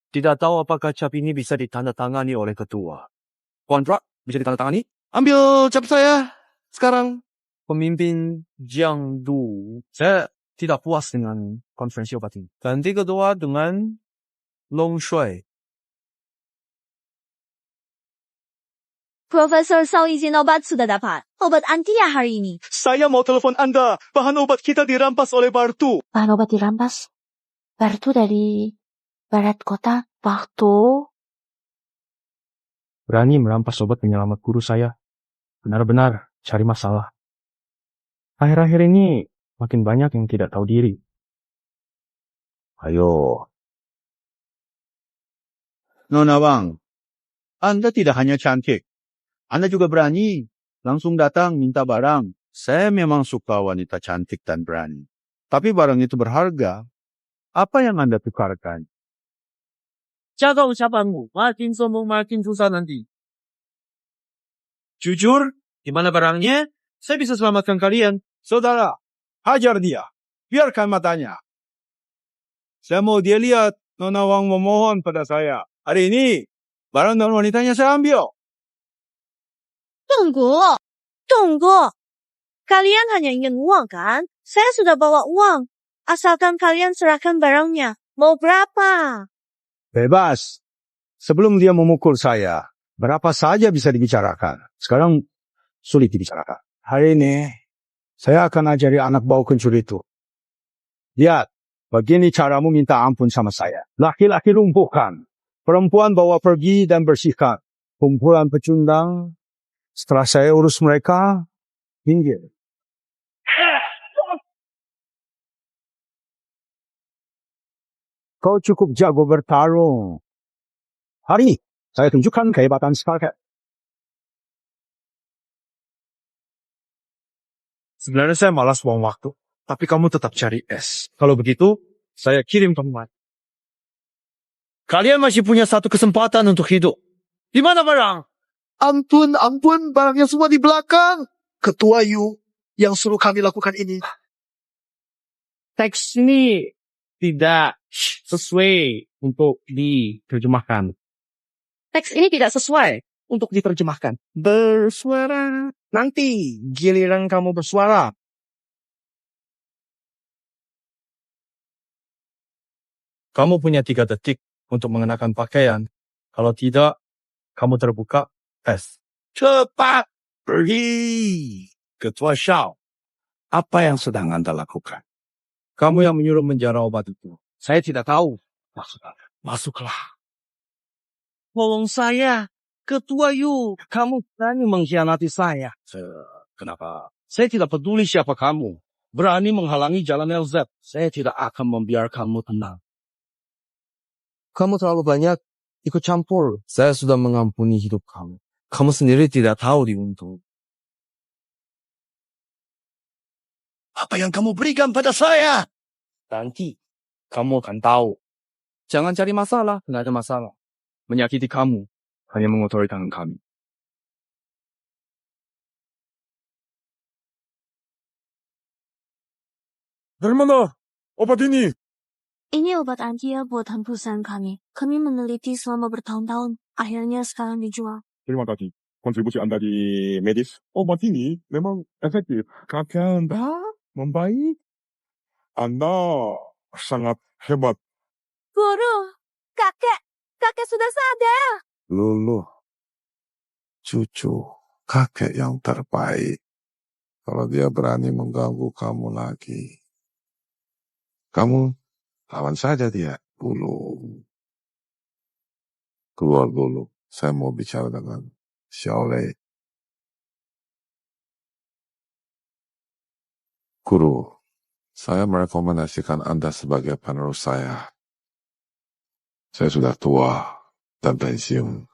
Tidak tahu apakah cap ini bisa ditandatangani oleh ketua. Kontrak bisa ditandatangani? Ambil cap saya sekarang. Pemimpin Jiang Du. Saya tidak puas dengan konferensi obat ini. Ganti ketua dengan Long Shui. Profesor Sao izin obat sudah dapat. Obat antia hari ini. Saya mau telepon Anda. Bahan obat kita dirampas oleh Bartu. Bahan obat dirampas? Bartu dari barat kota. Bartu? Berani merampas obat penyelamat guru saya. Benar-benar cari masalah. Akhir-akhir ini makin banyak yang tidak tahu diri. Ayo. Nona Wang, Anda tidak hanya cantik. Anda juga berani. Langsung datang minta barang. Saya memang suka wanita cantik dan berani. Tapi barang itu berharga. Apa yang Anda tukarkan? Jaga ucapanmu. Makin sombong, makin susah nanti. Jujur, gimana barangnya? Saya bisa selamatkan kalian. Saudara, hajar dia. Biarkan matanya. Saya mau dia lihat Nona Wang memohon pada saya. Hari ini, barang dan wanitanya saya ambil. Tunggu. Kalian hanya ingin uang, kan? Saya sudah bawa uang. Asalkan kalian serahkan barangnya. Mau berapa? Bebas. Sebelum dia memukul saya, berapa saja bisa dibicarakan. Sekarang sulit dibicarakan. Hari ini, saya akan ajari anak bau kencur itu. Lihat, begini caramu minta ampun sama saya. Laki-laki lumpuhkan. Perempuan bawa pergi dan bersihkan. kumpulan pecundang. Setelah saya urus mereka, minggir. Kau cukup jago bertarung. Hari ini, saya tunjukkan kehebatan Scarcat. Sebenarnya saya malas buang waktu, tapi kamu tetap cari es. Kalau begitu, saya kirim kamu mati. Kalian masih punya satu kesempatan untuk hidup. Di mana barang? Ampun, barangnya semua di belakang. Ketua Yu yang suruh kami lakukan ini. Teks ini tidak sesuai untuk diterjemahkan. Teks ini tidak sesuai Untuk diterjemahkan. Bersuara. Nanti giliran kamu bersuara. Kamu punya 3 detik untuk mengenakan pakaian. Kalau tidak, kamu terbuka es. Cepat pergi. Ketua Shao, apa yang sedang Anda lakukan? Kamu yang menyuruh menjara obat itu. Saya tidak tahu. Masuklah. Tolong saya. Ketua Yu, kamu berani mengkhianati saya. Kenapa? Saya tidak peduli siapa kamu. Berani menghalangi jalan LZ. Saya tidak akan membiarkanmu tenang. Kamu terlalu banyak ikut campur. Saya sudah mengampuni hidup kamu. Kamu sendiri tidak tahu diuntung. Apa yang kamu berikan pada saya? Nanti kamu akan tahu. Jangan cari masalah. Tidak ada masalah. Menyakiti kamu hanya mengotori tangan kami. Dari mana obat ini? Ini obat antia buatan perusahaan kami. Kami meneliti selama bertahun-tahun. Akhirnya sekarang dijual. Terima kasih. Kontribusi Anda di medis. Obat ini memang efektif. Kakek Anda membaik. Anda sangat hebat. Guru, kakek sudah sadar. Lulu, cucu kakek yang terbaik. Kalau dia berani mengganggu kamu lagi, kamu lawan saja dia dulu. Keluar dulu, saya mau bicara dengan Xiaolei. Guru, saya merekomendasikan Anda sebagai penerus saya. Saya sudah tua dan pensiun.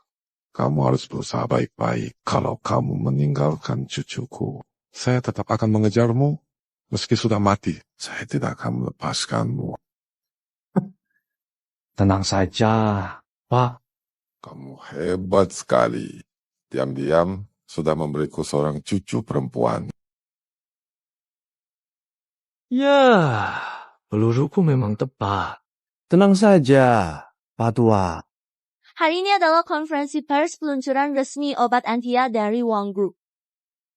Kamu harus berusaha baik-baik. Kalau kamu meninggalkan cucuku, saya tetap akan mengejarmu. Meski sudah mati, saya tidak akan melepaskanmu. Tenang saja, Pak. Kamu hebat sekali. Diam-diam sudah memberiku seorang cucu perempuan. Ya, peluruku memang tepat. Tenang saja, Pak Tua. Hari ini adalah konferensi pers peluncuran resmi obat antia dari Wang Group.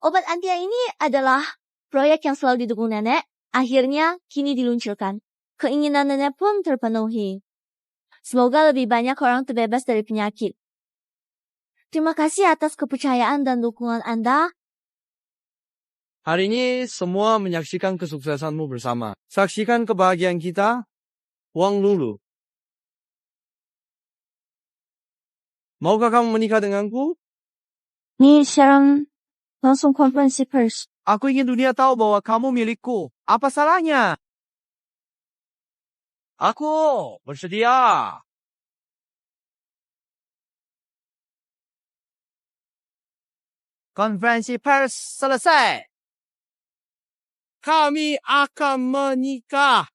Obat antia ini adalah proyek yang selalu didukung nenek, akhirnya kini diluncurkan. Keinginan nenek pun terpenuhi. Semoga lebih banyak orang terbebas dari penyakit. Terima kasih atas kepercayaan dan dukungan Anda. Hari ini semua menyaksikan kesuksesanmu bersama. Saksikan kebahagiaan kita, Wang Lulu. Maukah kamu menikah denganku? Nih, sekarang langsung konferensi pers. Aku ingin dunia tahu bahwa kamu milikku. Apa salahnya? Aku bersedia. Konferensi pers selesai. Kami akan menikah.